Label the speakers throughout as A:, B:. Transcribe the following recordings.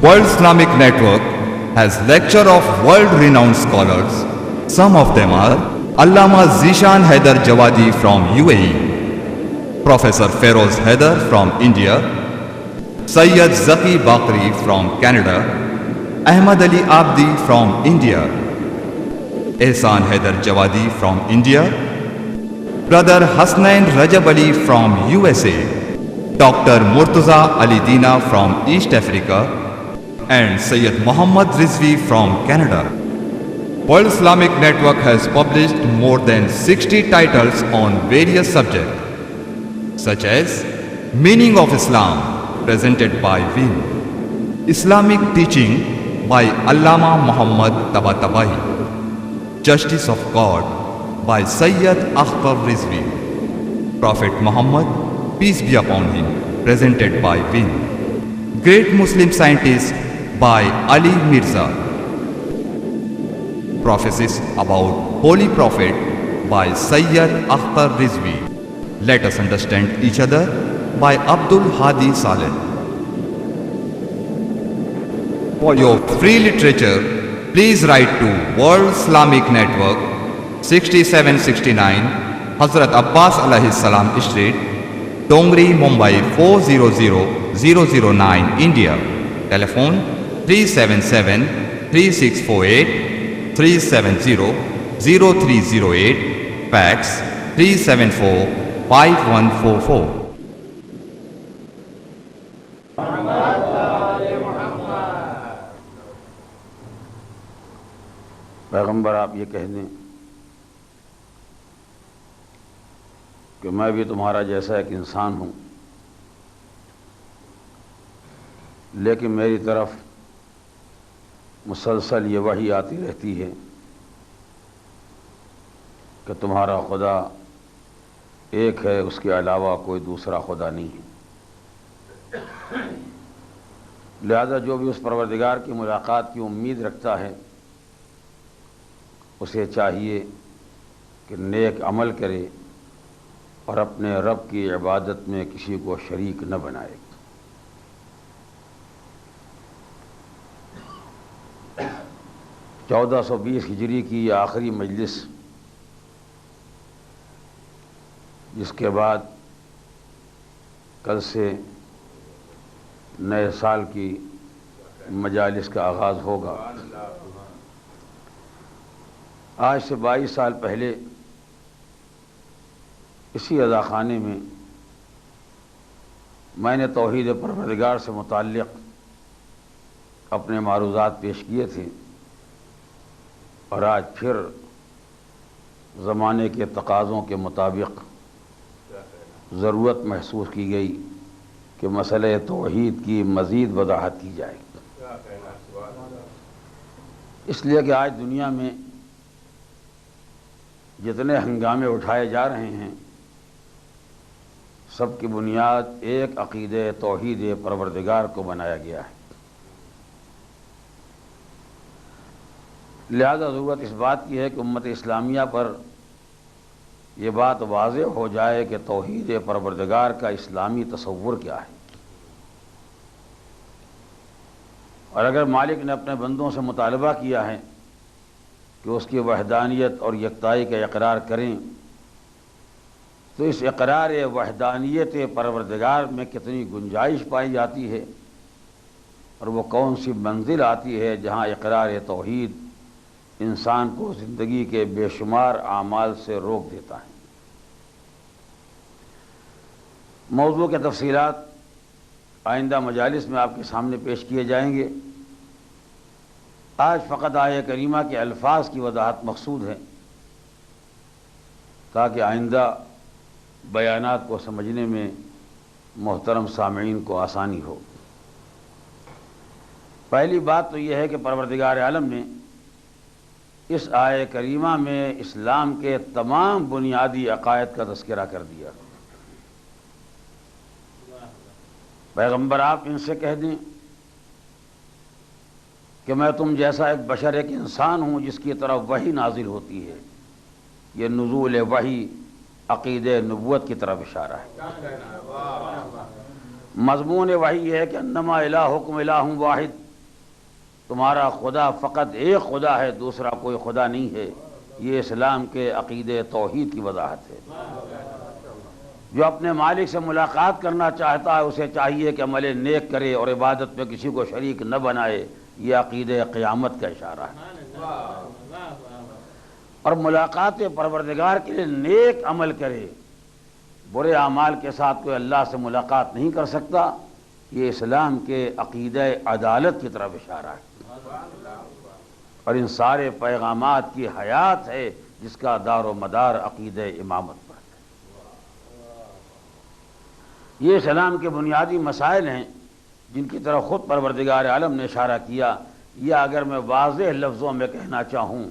A: World Islamic Network has lecture of world-renowned scholars. Some of them are Allama Zishan Haidar Jawadi from UAE, Professor Feroz Haidar from India, Sayyid Zaki Bakri from Canada, Ahmad Ali Abdi from India, Ehsan Haidar Jawadi from India, Brother Hasnain Rajab Ali from USA, Dr. Murtaza Ali Dina from East Africa, and Sayyid Muhammad Rizvi from Canada. World Islamic Network has published more than 60 titles on various subjects, such as Meaning of Islam, presented by WIN, Islamic Teaching by Allama Muhammad Tabatabai, Justice of God by Sayyid Akhtar Rizvi, Prophet Muhammad, peace be upon him, presented by WIN, Great Muslim Scientist by Ali Mirza, Prophecies about Holy Prophet by Sayyid Akhtar Rizvi, Let Us Understand Each Other by Abdul Hadi Saleh. For your free literature, please write to World Islamic Network, 6769 Hazrat Abbas Alayhi Salam Street, Dongri, Mumbai 400009, India. Telephone 377-3648, 370-0308, fax 374-5144.
B: پیغمبر آپ یہ کہہ دیں کہ میں بھی تمہارا جیسا ایک انسان ہوں، لیکن میری طرف مسلسل یہ وحی آتی رہتی ہے کہ تمہارا خدا ایک ہے، اس کے علاوہ کوئی دوسرا خدا نہیں ہے۔ لہذا جو بھی اس پروردگار کی ملاقات کی امید رکھتا ہے اسے چاہیے کہ نیک عمل کرے اور اپنے رب کی عبادت میں کسی کو شریک نہ بنائے۔ 1420 ہجری کی یہ آخری مجلس، جس کے بعد کل سے نئے سال کی مجالس کا آغاز ہوگا۔ آج سے 22 سال پہلے اسی عزاخانے میں میں نے توحید پروردگار سے متعلق اپنے معروضات پیش کیے تھے، اور آج پھر زمانے کے تقاضوں کے مطابق ضرورت محسوس کی گئی کہ مسئلہ توحید کی مزید وضاحت کی جائے، اس لیے کہ آج دنیا میں جتنے ہنگامے اٹھائے جا رہے ہیں سب کی بنیاد ایک عقیدہ توحید پروردگار کو بنایا گیا ہے۔ لہذا ضرورت اس بات کی ہے کہ امت اسلامیہ پر یہ بات واضح ہو جائے کہ توحید پروردگار کا اسلامی تصور کیا ہے، اور اگر مالک نے اپنے بندوں سے مطالبہ کیا ہے کہ اس کی وحدانیت اور یکتائی کا اقرار کریں، تو اس اقرار وحدانیت پروردگار میں کتنی گنجائش پائی جاتی ہے، اور وہ کون سی منزل آتی ہے جہاں اقرار توحید انسان کو زندگی کے بے شمار اعمال سے روک دیتا ہے۔ موضوع کے تفصیلات آئندہ مجالس میں آپ کے سامنے پیش کیے جائیں گے۔ آج فقط آیہ کریمہ کے الفاظ کی وضاحت مقصود ہے تاکہ آئندہ بیانات کو سمجھنے میں محترم سامعین کو آسانی ہو۔ پہلی بات تو یہ ہے کہ پروردگار عالم نے اس آیہ کریمہ میں اسلام کے تمام بنیادی عقائد کا تذکرہ کر دیا۔ پیغمبر آپ ان سے کہہ دیں کہ میں تم جیسا ایک بشر، ایک انسان ہوں جس کی طرف وحی نازل ہوتی ہے۔ یہ نزول وحی عقیدہ نبوت کی طرف اشارہ ہے۔ مضمون وحی یہ ہے کہ انما الہکم الہ واحد، تمہارا خدا فقط ایک خدا ہے، دوسرا کوئی خدا نہیں ہے، یہ اسلام کے عقیدے توحید کی وضاحت ہے۔ جو اپنے مالک سے ملاقات کرنا چاہتا ہے اسے چاہیے کہ عمل نیک کرے اور عبادت میں کسی کو شریک نہ بنائے، یہ عقیدے قیامت کا اشارہ ہے۔ اور ملاقات پروردگار کے لیے نیک عمل کرے، برے اعمال کے ساتھ کوئی اللہ سے ملاقات نہیں کر سکتا، یہ اسلام کے عقیدہ عدالت کی طرف اشارہ ہے، اور ان سارے پیغامات کی حیات ہے جس کا دار و مدار عقیدہ امامت پر ہے۔ یہ اسلام کے بنیادی مسائل ہیں جن کی طرف خود پروردگار عالم نے اشارہ کیا، یا اگر میں واضح لفظوں میں کہنا چاہوں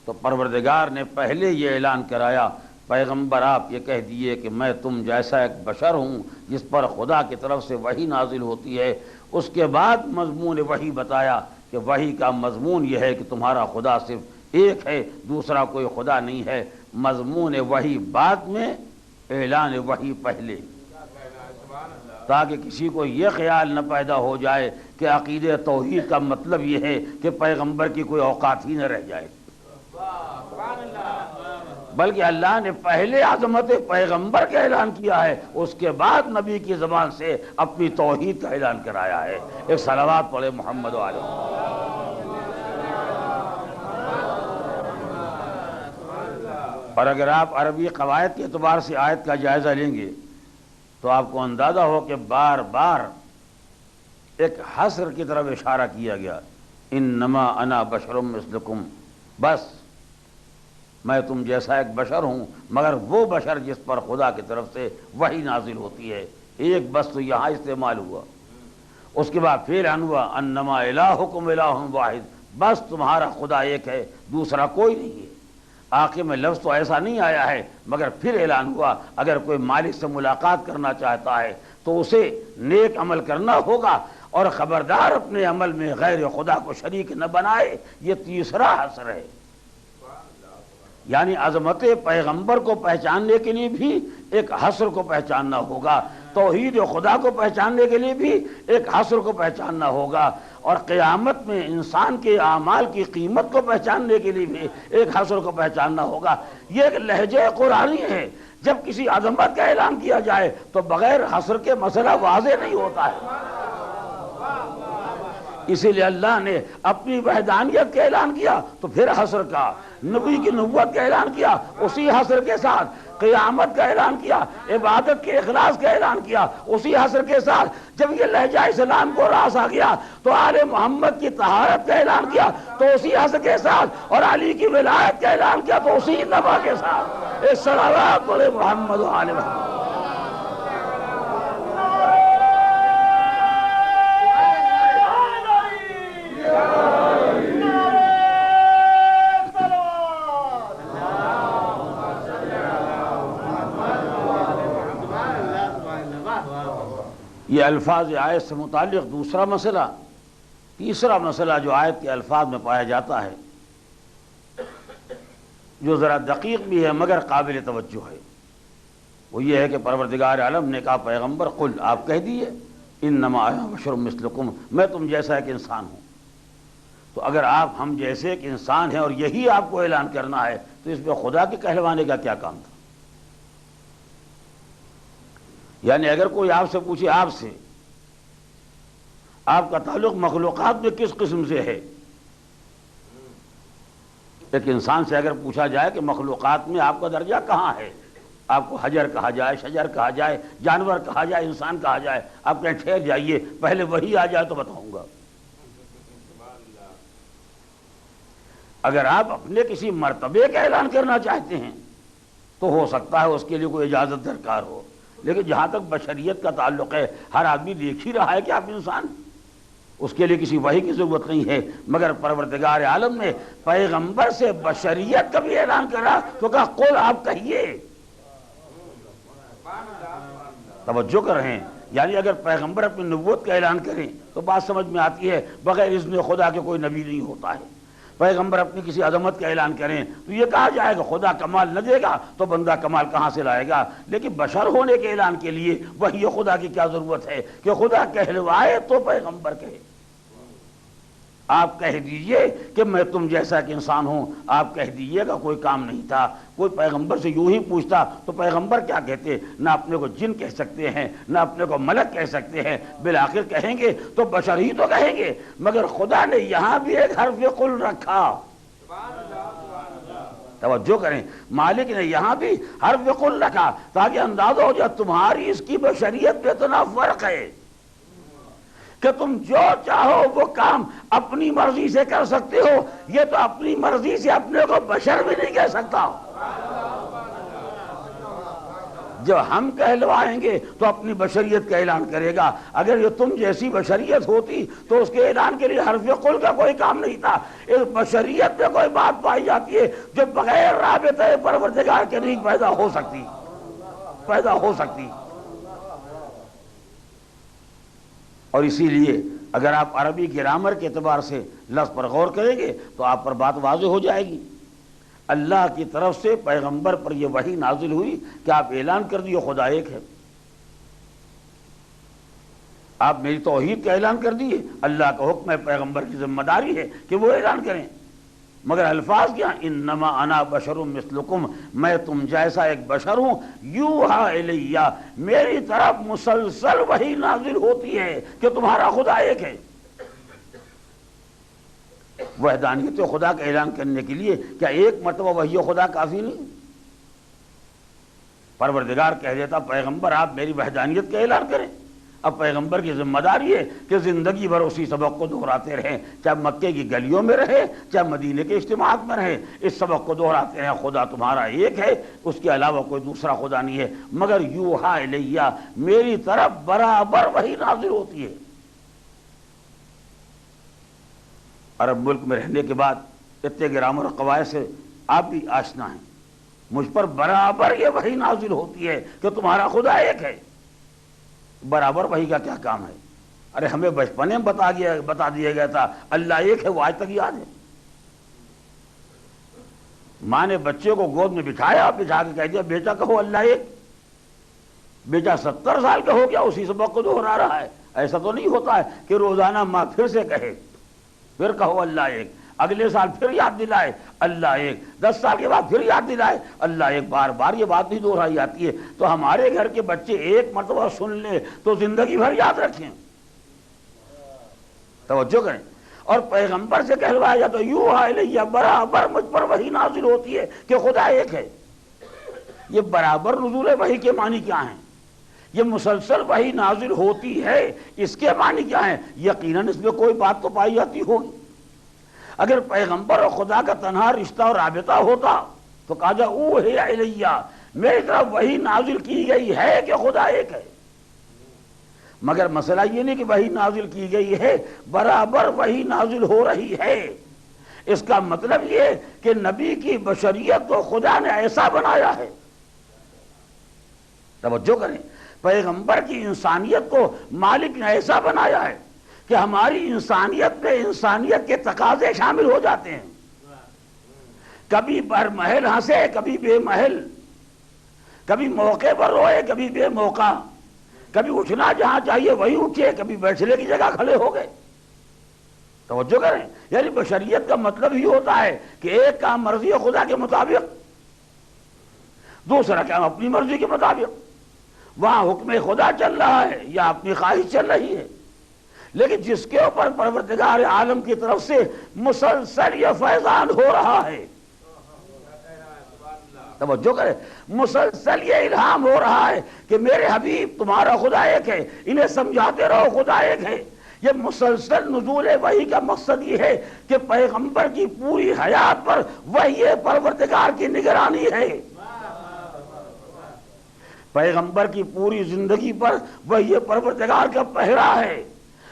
B: تو پروردگار نے پہلے یہ اعلان کرایا، پیغمبر آپ یہ کہہ دیے کہ میں تم جیسا ایک بشر ہوں جس پر خدا کی طرف سے وحی نازل ہوتی ہے۔ اس کے بعد مضمون وحی بتایا کہ وحی کا مضمون یہ ہے کہ تمہارا خدا صرف ایک ہے، دوسرا کوئی خدا نہیں ہے۔ مضمون وحی بعد میں، اعلان وحی پہلے، تاکہ کسی کو یہ خیال نہ پیدا ہو جائے کہ عقیدہ توحید کا مطلب یہ ہے کہ پیغمبر کی کوئی اوقات ہی نہ رہ جائے، بلکہ اللہ نے پہلے عظمت پیغمبر کا اعلان کیا ہے، اس کے بعد نبی کی زبان سے اپنی توحید کا اعلان کرایا ہے۔ ایک صلوات پڑھے محمد و علیہ۔ اور اگر آپ عربی قواعد کے اعتبار سے آیت کا جائزہ لیں گے تو آپ کو اندازہ ہو کہ بار بار ایک حصر کی طرف اشارہ کیا گیا، انما انا بشر مثلکم، بس میں تم جیسا ایک بشر ہوں، مگر وہ بشر جس پر خدا کی طرف سے وحی نازل ہوتی ہے۔ ایک بس تو یہاں استعمال ہوا، اس کے بعد پھر اعلان ہوا انما الہکم الہ واحد، بس تمہارا خدا ایک ہے، دوسرا کوئی نہیں ہے۔ آخر میں لفظ تو ایسا نہیں آیا ہے، مگر پھر اعلان ہوا اگر کوئی مالک سے ملاقات کرنا چاہتا ہے تو اسے نیک عمل کرنا ہوگا، اور خبردار اپنے عمل میں غیر خدا کو شریک نہ بنائے۔ یہ تیسرا حصر ہے، یعنی عظمت پیغمبر کو پہچاننے کے لیے بھی ایک حصر کو پہچاننا ہوگا، توحید خدا کو پہچاننے کے لیے بھی ایک حصر کو پہچاننا ہوگا، اور قیامت میں انسان کے اعمال کی قیمت کو پہچاننے کے لیے بھی ایک حصر کو پہچاننا ہوگا۔ یہ ایک لہجہ قرآنی ہے، جب کسی عظمت کا اعلان کیا جائے تو بغیر حصر کے مسئلہ واضح نہیں ہوتا ہے۔ اسی لیے اللہ نے اپنی وحدانیت کا اعلان کیا تو پھر حصر کا، نبی کی نبوت کا اعلان کیا اسی حصر کے ساتھ، قیامت کا اعلان کیا، عبادت کے اخلاص کا اعلان کیا اسی حصر کے ساتھ، جب یہ لہجہ اسلام کو راس آ گیا تو آل محمد کی طہارت کا اعلان کیا تو اسی حصر کے ساتھ، اور علی کی ولایت کا اعلان کیا تو اسی نبا کے ساتھ۔ ایک صلوات پڑھے محمد و آل محمد۔ یہ الفاظ آیت سے متعلق دوسرا مسئلہ۔ تیسرا مسئلہ جو آیت کے الفاظ میں پایا جاتا ہے، جو ذرا دقیق بھی ہے مگر قابل توجہ ہے، وہ یہ ہے کہ پروردگار عالم نے کہا پیغمبر قل، آپ کہہ دیے انما انا بشر مثلکم، میں تم جیسا ایک انسان ہوں۔ تو اگر آپ ہم جیسے ایک انسان ہیں اور یہی آپ کو اعلان کرنا ہے تو اس میں خدا کے کہلوانے کا کیا کام تھا؟ یعنی اگر کوئی آپ سے پوچھے آپ سے آپ کا تعلق مخلوقات میں کس قسم سے ہے، ایک انسان سے اگر پوچھا جائے کہ مخلوقات میں آپ کا درجہ کہاں ہے، آپ کو حجر کہا جائے، شجر کہا جائے، جانور کہا جائے، انسان کہا جائے، آپ کہیں ٹھہر جائیے پہلے وہی آ جائے تو بتاؤں گا۔ اگر آپ اپنے کسی مرتبے کا اعلان کرنا چاہتے ہیں تو ہو سکتا ہے اس کے لیے کوئی اجازت درکار ہو، لیکن جہاں تک بشریت کا تعلق ہے ہر آدمی دیکھ ہی رہا ہے کہ آپ انسان، اس کے لیے کسی وحی کی ضرورت نہیں ہے، مگر پروردگار عالم نے پیغمبر سے بشریت کا بھی اعلان کرا تو کہا قل، آپ کہیے۔ توجہ کر رہے ہیں، یعنی اگر پیغمبر اپنی نبوت کا اعلان کریں تو بات سمجھ میں آتی ہے بغیر اذن خدا کے کوئی نبی نہیں ہوتا ہے۔ پیغمبر اپنی کسی عظمت کا اعلان کریں تو یہ کہا جائے گا خدا کمال نہ دے گا تو بندہ کمال کہاں سے لائے گا، لیکن بشر ہونے کے اعلان کے لیے وحی خدا کی کیا ضرورت ہے کہ خدا کہلوائے تو پیغمبر کہے۔ آپ کہہ دیجئے کہ میں تم جیسا ایک انسان ہوں، آپ کہہ دیجئے گا کوئی کام نہیں تھا۔ کوئی پیغمبر سے یوں ہی پوچھتا تو پیغمبر کیا کہتے؟ نہ اپنے کو جن کہہ سکتے ہیں، نہ اپنے کو ملک کہہ سکتے ہیں، بالآخر کہیں گے تو بشر ہی تو کہیں گے۔ مگر خدا نے یہاں بھی ایک حرف قل رکھا، توجہ کریں، مالک نے یہاں بھی حرف قل رکھا تاکہ اندازہ ہو جائے تمہاری اس کی بشریت پہ اتنا فرق ہے کہ تم جو چاہو وہ کام اپنی مرضی سے کر سکتے ہو، یہ تو اپنی مرضی سے اپنے کو بشر بھی نہیں کہہ سکتا۔ جب ہم کہلوائیں گے تو اپنی بشریت کا اعلان کرے گا، اگر یہ تم جیسی بشریت ہوتی تو اس کے اعلان کے لیے حرف قل کا کوئی کام نہیں تھا۔ اس بشریت میں کوئی بات پائی جاتی ہے جو بغیر رابطہ پروردگار کے نہیں پیدا ہو سکتی۔ اور اسی لیے اگر آپ عربی گرامر کے اعتبار سے لفظ پر غور کریں گے تو آپ پر بات واضح ہو جائے گی۔ اللہ کی طرف سے پیغمبر پر یہ وحی نازل ہوئی کہ آپ اعلان کر دیے خدا ایک ہے، آپ میری توحید کا اعلان کر دیے، اللہ کا حکم ہے، پیغمبر کی ذمہ داری ہے کہ وہ اعلان کریں۔ مگر الفاظ کیا؟ انما انا بشر مثلکم، میں تم جیسا ایک بشر ہوں، یوحا الیہ، میری طرف مسلسل وحی نازل ہوتی ہے کہ تمہارا خدا ایک ہے۔ وحدانیت خدا کا اعلان کرنے کے لیے کیا ایک مرتبہ وحی خدا کافی نہیں؟ پروردگار کہہ دیتا پیغمبر آپ میری وحدانیت کا اعلان کریں۔ اب پیغمبر کی ذمہ داری ہے کہ زندگی بھر اسی سبق کو دہراتے رہیں، چاہے مکے کی گلیوں میں رہے، چاہے مدینے کے اجتماعات میں رہے، اس سبق کو دہراتے رہیں، خدا تمہارا ایک ہے، اس کے علاوہ کوئی دوسرا خدا نہیں ہے، مگر یوحا الیہ، میری طرف برابر وحی نازل ہوتی ہے۔ عرب ملک میں رہنے کے بعد اتنے گرامر اور قواعد سے آپ بھی آشنا ہیں، مجھ پر برابر یہ وحی نازل ہوتی ہے کہ تمہارا خدا ایک ہے۔ برابر وحی کا کیا کام ہے؟ ارے ہمیں بچپنے میں بتا دیا گیا تھا اللہ ایک ہے، وہ آج تک یاد ہے۔ ماں نے بچے کو گود میں بٹھا کے کہہ دیا بیٹا کہو اللہ ایک، بیٹا 70 سال کا ہو گیا اسی سبق کو دہرا رہا ہے۔ ایسا تو نہیں ہوتا ہے کہ روزانہ ماں پھر سے کہے، پھر کہو اللہ ایک، اگلے سال پھر یاد دلائے اللہ ایک، 10 سال کے بعد پھر یاد دلائے اللہ ایک، بار بار یہ بات نہیں دہرائی جاتی ہے۔ تو ہمارے گھر کے بچے ایک مرتبہ سن لیں تو زندگی بھر یاد رکھیں، توجہ کریں۔ اور پیغمبر سے کہلوایا جاتا یوحا الیہ، برابر مجھ پر وحی نازل ہوتی ہے کہ خدا ایک ہے۔ یہ برابر نزول وحی کے معنی کیا ہیں؟ یہ مسلسل وحی نازل ہوتی ہے، اس کے معنی کیا ہیں؟ یقیناً اس میں کوئی بات تو پائی جاتی ہوگی۔ اگر پیغمبر اور خدا کا تنہا رشتہ اور رابطہ ہوتا تو کہا جا اوحی الیہ، میری طرف وحی نازل کی گئی ہے کہ خدا ایک ہے۔ مگر مسئلہ یہ نہیں کہ وحی نازل کی گئی ہے، برابر وحی نازل ہو رہی ہے۔ اس کا مطلب یہ کہ نبی کی بشریت کو خدا نے ایسا بنایا ہے، توجہ کریں، پیغمبر کی انسانیت کو مالک نے ایسا بنایا ہے کہ ہماری انسانیت میں انسانیت کے تقاضے شامل ہو جاتے ہیں۔ کبھی بر محل ہنسے، کبھی بے محل، کبھی موقع پر روئے، کبھی بے موقع، کبھی اٹھنا جہاں چاہیے وہی اٹھے، کبھی بیٹھنے کی جگہ کھڑے ہو گئے، توجہ کریں۔ یعنی بشریت کا مطلب ہی ہوتا ہے کہ ایک کام مرضی خدا کے مطابق، دوسرا کام اپنی مرضی کے مطابق۔ وہاں حکم خدا چل رہا ہے یا اپنی خواہش چل رہی ہے، لیکن جس کے اوپر پروردگار عالم کی طرف سے مسلسل یہ فیضان ہو رہا ہے، توجہ کرے، مسلسل یہ الہام ہو رہا ہے کہ میرے حبیب تمہارا خدا ایک ہے، انہیں سمجھاتے رہو خدا ایک ہے۔ یہ مسلسل نزول وحی کا مقصد یہ ہے کہ پیغمبر کی پوری حیات پر وحی پروردگار کی نگرانی ہے، پیغمبر کی پوری زندگی پر وحی پروردگار کا پہرا ہے۔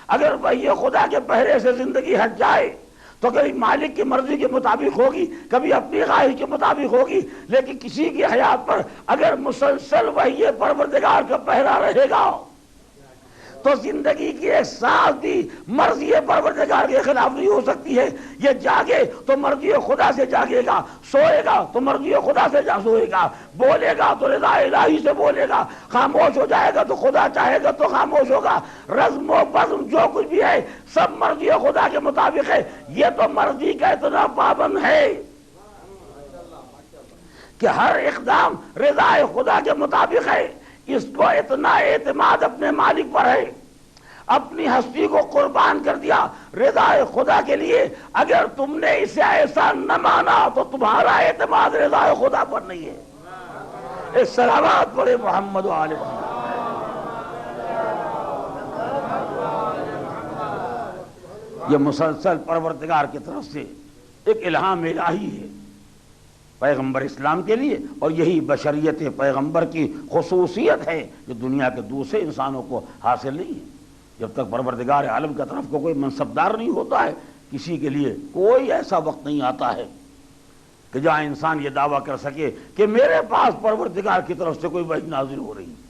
B: اگر وحی خدا کے پہرے سے زندگی ہٹ جائے تو کبھی مالک کی مرضی کے مطابق ہوگی، کبھی اپنی خواہش کے مطابق ہوگی، لیکن کسی کی حیات پر اگر مسلسل وحی پروردگار کا پہرا رہے گا تو زندگی کی ایک سانس بھی مرضی پروردگار کے خلاف نہیں ہو سکتی ہے. یہ جاگے تو مرضی خدا سے جاگے گا، سوئے گا تو مرضی خدا سے سوئے گا، بولے گا تو رضا الہی سے بولے گا، خاموش ہو جائے گا تو خدا چاہے گا تو خاموش ہوگا. رزم و بزم جو کچھ بھی ہے سب مرضی خدا کے مطابق ہے. یہ تو مرضی کا اتنا پابند ہے کہ ہر اقدام رضا خدا کے مطابق ہے. اس کو اتنا اعتماد اپنے مالک پر ہے، اپنی ہستی کو قربان کر دیا رضا خدا کے لیے. اگر تم نے اسے ایسا نہ مانا تو تمہارا اعتماد رضا خدا پر نہیں ہے. اس صلوات پڑھے محمد و آل محمد. یہ مسلسل پروردگار کی طرف سے ایک الہام الہی ہے پیغمبر اسلام کے لیے، اور یہی بشریت پیغمبر کی خصوصیت ہے جو دنیا کے دوسرے انسانوں کو حاصل نہیں ہے. جب تک پروردگار عالم کی طرف کو کوئی منصبدار نہیں ہوتا ہے، کسی کے لیے کوئی ایسا وقت نہیں آتا ہے کہ جہاں انسان یہ دعویٰ کر سکے کہ میرے پاس پروردگار کی طرف سے کوئی وحی نازل ہو رہی ہے.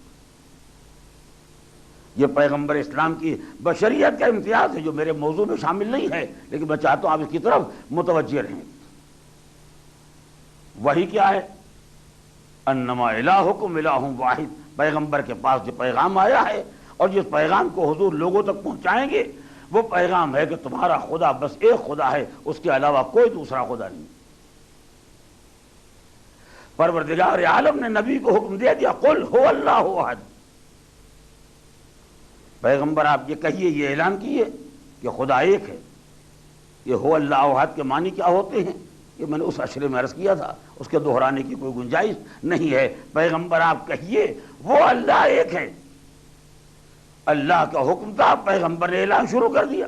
B: یہ پیغمبر اسلام کی بشریت کا امتیاز ہے جو میرے موضوع میں شامل نہیں ہے، لیکن میں چاہتا ہوں آپ اس کی طرف متوجہ رہیں. وہی کیا ہے؟ انما الہکم الہ واحد. پیغمبر کے پاس جو پیغام آیا ہے اور جس پیغام کو حضور لوگوں تک پہنچائیں گے وہ پیغام ہے کہ تمہارا خدا بس ایک خدا ہے، اس کے علاوہ کوئی دوسرا خدا نہیں. پروردگار عالم نے نبی کو حکم دے دیا قل هو اللہ احد. پیغمبر آپ یہ کہیے، یہ اعلان کیے کہ خدا ایک ہے. یہ هو اللہ احد کے معنی کیا ہوتے ہیں یہ میں نے اس اشرے میں عرض کیا تھا، اس کے دہرانے کی کوئی گنجائش نہیں ہے. پیغمبر آپ کہیے وہ اللہ ایک ہے. اللہ کا حکم تھا، پیغمبر نے اعلان شروع کر دیا.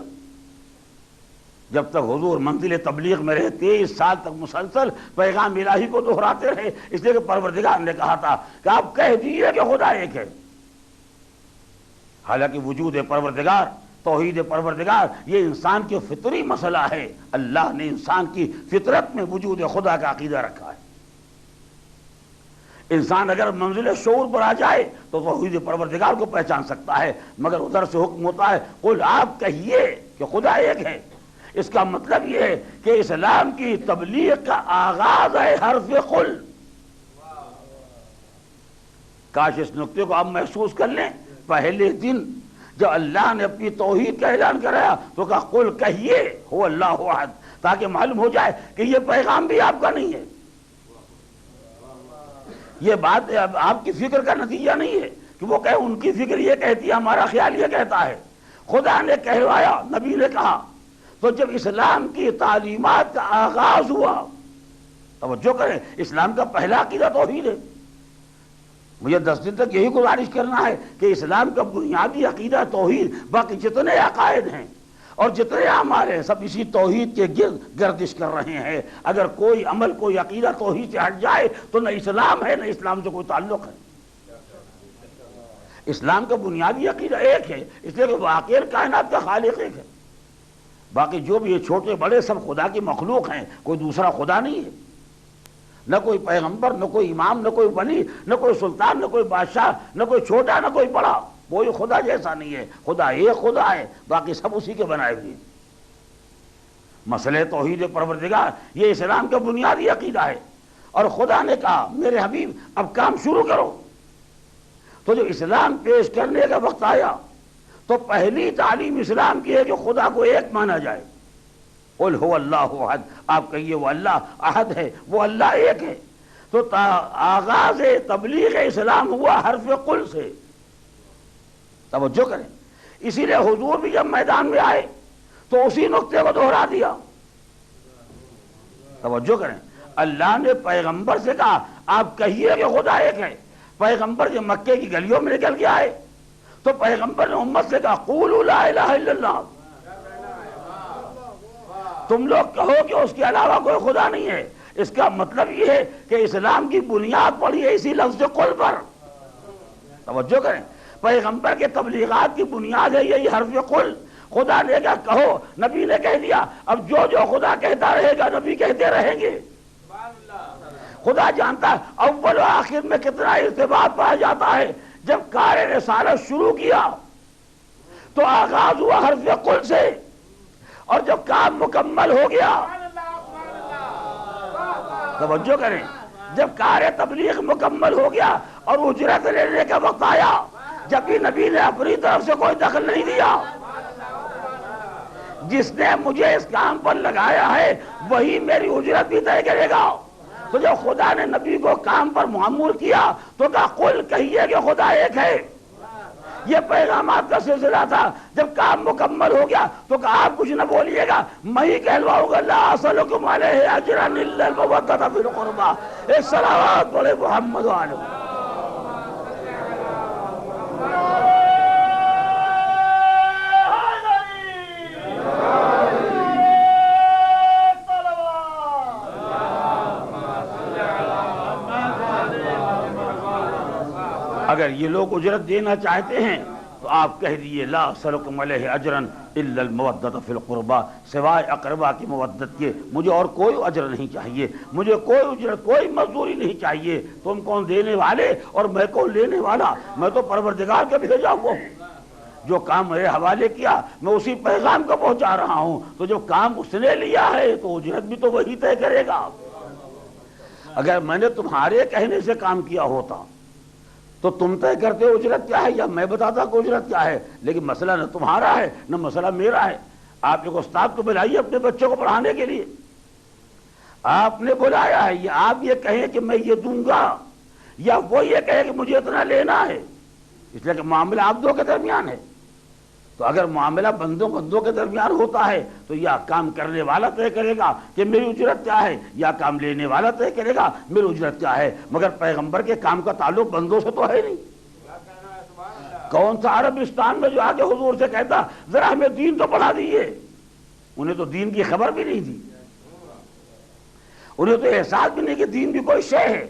B: جب تک حضور منزل تبلیغ میں رہے 23 سال تک مسلسل پیغام الہی کو دہراتے رہے، اس لیے کہ پروردگار نے کہا تھا کہ آپ کہہ دیجئے کہ خدا ایک ہے. حالانکہ وجود پروردگار، توحید پروردگار یہ انسان کی فطری مسئلہ ہے. اللہ نے انسان کی فطرت میں وجود خدا کا عقیدہ رکھا ہے. انسان اگر منزل شعور پر آ جائے تو توحید پروردگار کو پہچان سکتا ہے، مگر ادھر سے حکم ہوتا ہے قل آپ کہیے کہ خدا ایک ہے. اس کا مطلب یہ ہے کہ اسلام کی تبلیغ کا آغاز ہے حرف قل. کاش اس نقطے کو آپ محسوس کر لیں. پہلے دن جب اللہ نے اپنی توحید کا اعلان کرایا تو کہا قل کہیے هو اللہ احد، تاکہ معلوم ہو جائے کہ یہ پیغام بھی آپ کا نہیں ہے. یہ بات آپ کی فکر کا نتیجہ نہیں ہے کہ وہ کہے ان کی فکر یہ کہتی ہے، ہمارا خیال یہ کہتا ہے. خدا نے کہوایا، نبی نے کہا. تو جب اسلام کی تعلیمات کا آغاز ہوا، توجہ کریں، اسلام کا پہلا عقیدہ توحید ہے. مجھے 10 دن تک یہی گزارش کرنا ہے کہ اسلام کا بنیادی عقیدہ توحید. باقی جتنے عقائد ہیں اور جتنے اعمال ہیں سب اسی توحید کے گرد گردش کر رہے ہیں. اگر کوئی عمل کوئی عقیدہ توحید سے ہٹ جائے تو نہ اسلام ہے نہ اسلام سے کوئی تعلق ہے. اسلام کا بنیادی عقیدہ ایک ہے، اس لیے کہ واقعی کائنات کا خالق ایک ہے. باقی جو بھی یہ چھوٹے بڑے سب خدا کی مخلوق ہیں، کوئی دوسرا خدا نہیں ہے. نہ کوئی پیغمبر، نہ کوئی امام، نہ کوئی ولی، نہ کوئی سلطان، نہ کوئی بادشاہ، نہ کوئی چھوٹا نہ کوئی بڑا. کوئی خدا جیسا نہیں ہے. خدا ایک خدا ہے، باقی سب اسی کے بنائے ہوئے. مسئلہ توحید پروردگار یہ اسلام کا بنیادی عقیدہ ہے. اور خدا نے کہا میرے حبیب اب کام شروع کرو. تو جو اسلام پیش کرنے کا وقت آیا تو پہلی تعلیم اسلام کی ہے کہ خدا کو ایک مانا جائے. قل هو اللہ احد. آپ کہیے وہ اللہ احد ہے، وہ اللہ ایک ہے. تو آغاز تبلیغ اسلام ہوا حرف قل سے. توجہ کریں. اسی لیے حضور بھی جب میدان میں آئے تو اسی نقطے کو دہرا دیا. توجہ کریں. اللہ نے پیغمبر سے کہا آپ کہیے کہ خدا ایک ہے. پیغمبر جب مکے کی گلیوں میں نکل کے آئے تو پیغمبر نے امت سے کہا قولوا لا الہ الا اللہ. تم لوگ کہو کہ اس کے علاوہ کوئی خدا نہیں ہے. اس کا مطلب یہ ہے کہ اسلام کی بنیاد پڑی ہے اسی لفظ قل پر. توجہ کریں. پیغمبر کے تبلیغات کی بنیاد ہے یہی حرف قل. خدا نے کہا کہو، نبی نے کہہ دیا. اب جو جو خدا کہتا رہے گا نبی کہتے رہیں گے. خدا جانتا ہے اول و آخر میں کتنا ارتباط پایا جاتا ہے. جب کار رسالت شروع کیا تو آغاز ہوا حرف قل سے، اور جب کام مکمل ہو گیا، توجہ کریں، جب کار تبلیغ مکمل ہو گیا اور اجرت لینے کا وقت آیا، جب بھی نبی نے اپنی طرف سے کوئی دخل نہیں دیا، جس نے مجھے اس کام پر لگایا ہے وہی میری اجرت بھی طے کرے گا۔ تو جب خدا نے نبی کو کام پر معمور کیا تو کہا قل، کہیے کہ خدا ایک ہے۔ یہ پیغامات کا سلسلہ تھا۔ جب کام مکمل ہو گیا تو کہا آپ کچھ نہ بولیے گا، میں ہی کہلواؤں گا، لا اسألکم علیہ اجرا الا المودۃ فی القربى۔ ایک صلوات بولے محمد علیہ۔ اگر یہ لوگ اجرت دینا چاہتے ہیں تو آپ کہہ دیئے لا اسألکم علیہ اجرا الا المودۃ فی القربى، سوائے اقربا کی مودت کے مجھے اور کوئی اجر نہیں چاہیے، مجھے کوئی اجرت، کوئی مزدوری نہیں چاہیے۔ تم کون دینے والے اور میں کون لینے والا؟ میں تو پروردگار کے بھیجا ہوا ہوں، جو کام میرے حوالے کیا میں اسی پیغام کو پہنچا رہا ہوں۔ تو جو کام اس نے لیا ہے تو اجرت بھی تو وہی طے کرے گا۔ اگر میں نے تمہارے کہنے سے کام کیا ہوتا تو تم طے کرتے ہو اجرت کیا ہے، یا میں بتاتا کہ اجرت کیا ہے، لیکن مسئلہ نہ تمہارا ہے نہ مسئلہ میرا ہے۔ آپ ایک استاد کو بلائیے اپنے بچوں کو پڑھانے کے لیے، آپ نے بلایا ہے، یا آپ یہ کہیں کہ میں یہ دوں گا، یا وہ یہ کہے کہ مجھے اتنا لینا ہے، اس لیے کہ معاملہ آپ دو کے درمیان ہے۔ تو اگر معاملہ بندوں کے درمیان ہوتا ہے تو یا کام کرنے والا طے کرے گا کہ میری اجرت کیا ہے، یا کام لینے والا طے کرے گا میری اجرت کیا ہے۔ مگر پیغمبر کے کام کا تعلق بندوں سے تو ہے نہیں۔ کون سا عربستان میں جو آگے حضور سے کہتا ذرا ہمیں دین تو پڑھا دیئے، انہیں تو دین کی خبر بھی نہیں دی، انہیں تو احساس بھی نہیں کہ دین بھی کوئی شے ہے۔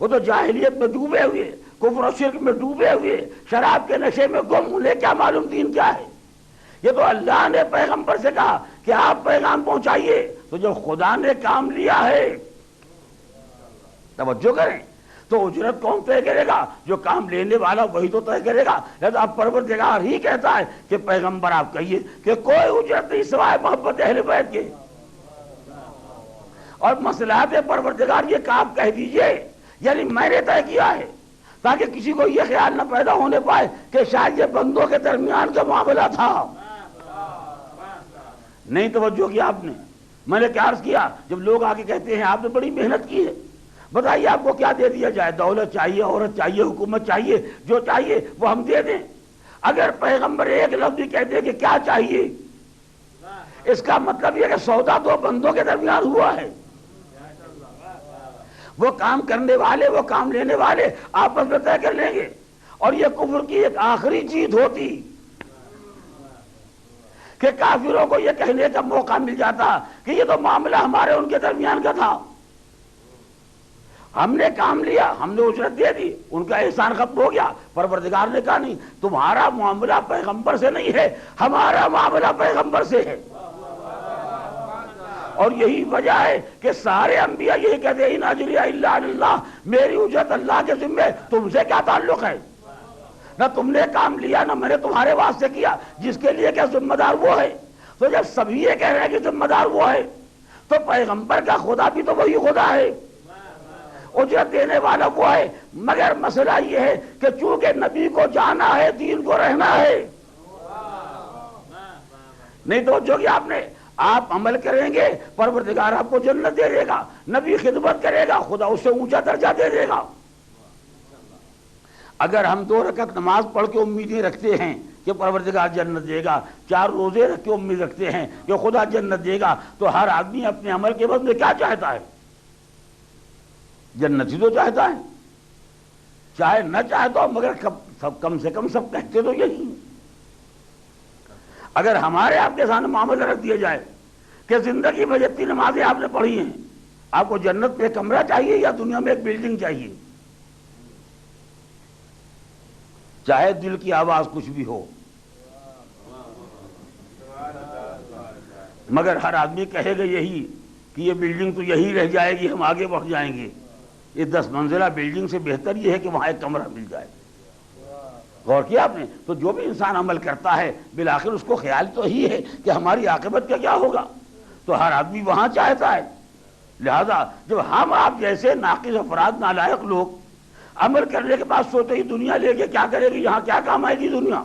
B: وہ تو جاہلیت میں ڈوبے ہوئے، کفر و شرک میں ڈوبے ہوئے، شراب کے نشے میں گم، انہیں کیا معلوم دین کیا ہے۔ یہ تو اللہ نے پیغمبر سے کہا کہ آپ پیغام پہنچائیے، تو جو خدا نے کام لیا ہے، توجہ کریں، تو اجرت کون طے کرے گا؟ جو کام لینے والا وہی تو طے کرے گا۔ لہذا اب پروردگار ہی کہتا ہے کہ پیغمبر آپ کہیے کہ کوئی اجرت نہیں سوائے محبت اہل بیت کے، اور مصلحت پروردگار یہ کام کہہ دیجئے، یعنی میں نے طے کیا ہے، تاکہ کسی کو یہ خیال نہ پیدا ہونے پائے کہ شاید یہ بندوں کے درمیان کا معاملہ تھا۔ نہیں توجہ کیا آپ نے؟ میں نے کیا عرض کیا، جب لوگ آگے کہتے ہیں آپ نے بڑی محنت کی ہے، بتائیے آپ کو کیا دے دیا جائے؟ دولت چاہیے، عورت چاہیے، حکومت چاہیے، جو چاہیے وہ ہم دے دیں۔ اگر پیغمبر ایک لفظ بھی کہتے کہ کیا چاہیے، اس کا مطلب یہ کہ سودا تو بندوں کے درمیان ہوا ہے، وہ کام کرنے والے وہ کام لینے والے آپس میں طے کر لیں گے۔ اور یہ کفر کی ایک آخری چیز ہوتی کہ کافروں کو یہ کہنے کا موقع مل جاتا کہ یہ تو معاملہ ہمارے ان کے درمیان کا تھا، ہم نے کام لیا، ہم نے اجرت دے دی، ان کا احسان ختم ہو گیا۔ پروردگار نے کہا نہیں، تمہارا معاملہ پیغمبر سے نہیں ہے، ہمارا معاملہ پیغمبر سے ہے۔ اور یہی وجہ ہے کہ سارے انبیاء یہی کہتے ہیں ان اجری الا علی اللہ، میری اجرت اللہ کے ذمہ، تم سے کیا تعلق ہے؟ نہ تم نے کام لیا نہ میں نے تمہارے واسطے کیا، جس کے لیے کیا ذمہ دار وہ ہے۔ تو جب سب یہ کہہ رہے ہیں کہ ذمہ دار وہ ہے تو پیغمبر کا خدا بھی تو وہی خدا ہے، اجرت دینے والا وہ ہے۔ مگر مسئلہ یہ ہے کہ چونکہ نبی کو جانا ہے، دین کو رہنا ہے، نہیں تو جو کہ آپ نے آپ عمل کریں گے پروردگار آپ کو جنت دے دے گا، نبی خدمت کرے گا خدا اس سے اونچا درجہ دے دے گا۔ اگر ہم 2 رکعت نماز پڑھ کے امیدیں رکھتے ہیں کہ پروردگار جنت دے گا، 4 روزے رکھ کے امید رکھتے ہیں کہ خدا جنت دے گا، تو ہر آدمی اپنے عمل کے بدلے کیا چاہتا ہے؟ جنت ہی تو چاہتا ہے، چاہے نہ چاہتا ہو، مگر کم سے کم سب کہتے تو یہی۔ اگر ہمارے آپ کے سامنے معاملہ رکھ دیا جائے کہ زندگی میں جتنی نمازیں آپ نے پڑھی ہیں، آپ کو جنت میں ایک کمرہ چاہیے یا دنیا میں ایک بلڈنگ چاہیے؟ چاہے دل کی آواز کچھ بھی ہو، مگر ہر آدمی کہے گا یہی کہ یہ بلڈنگ تو یہی رہ جائے گی، ہم آگے بڑھ جائیں گے۔ یہ 10 منزلہ بلڈنگ سے بہتر یہ ہے کہ وہاں ایک کمرہ مل جائے۔ غور کیا آپ نے؟ تو جو بھی انسان عمل کرتا ہے بالآخر اس کو خیال تو ہی ہے کہ ہماری عاقبت کا کیا ہوگا، تو ہر آدمی وہاں چاہتا ہے۔ لہذا جب ہم آپ جیسے ناقص افراد، نالائق لوگ عمل کرنے کے بعد سوچتے ہی دنیا لے کے کیا کرے گی، یہاں کیا کام آئے گی دنیا،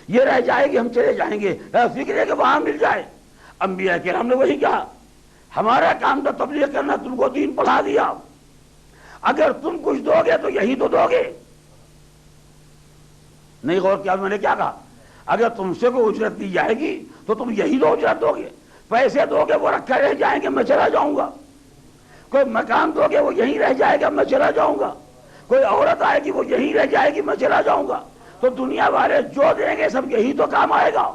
B: یہ رہ جائے گی، ہم چلے جائیں گے، فکر ہے کہ وہاں مل جائے۔ انبیاء کرام نے وہی کہا، ہمارا کام تھا تبلیغ کرنا، تم کو دین پڑھا دیا، اگر تم کچھ دو گے تو یہی تو دو گے۔ نہیں غور کیا میں نے کیا کہا؟ اگر تم سے کوئی اجرت دی جائے گی تو تم یہی دو اجرت دو گے، پیسے دو گے وہ رکھے رہ جائیں گے، میں چلا جاؤں گا، کوئی مکان دو گے وہ یہیں رہ جائے گا، میں چلا جاؤں گا، کوئی عورت آئے گی وہ یہیں رہ جائے گی، میں چلا جاؤں گا، تو دنیا والے جو دیں گے سب یہی تو کام آئے گا،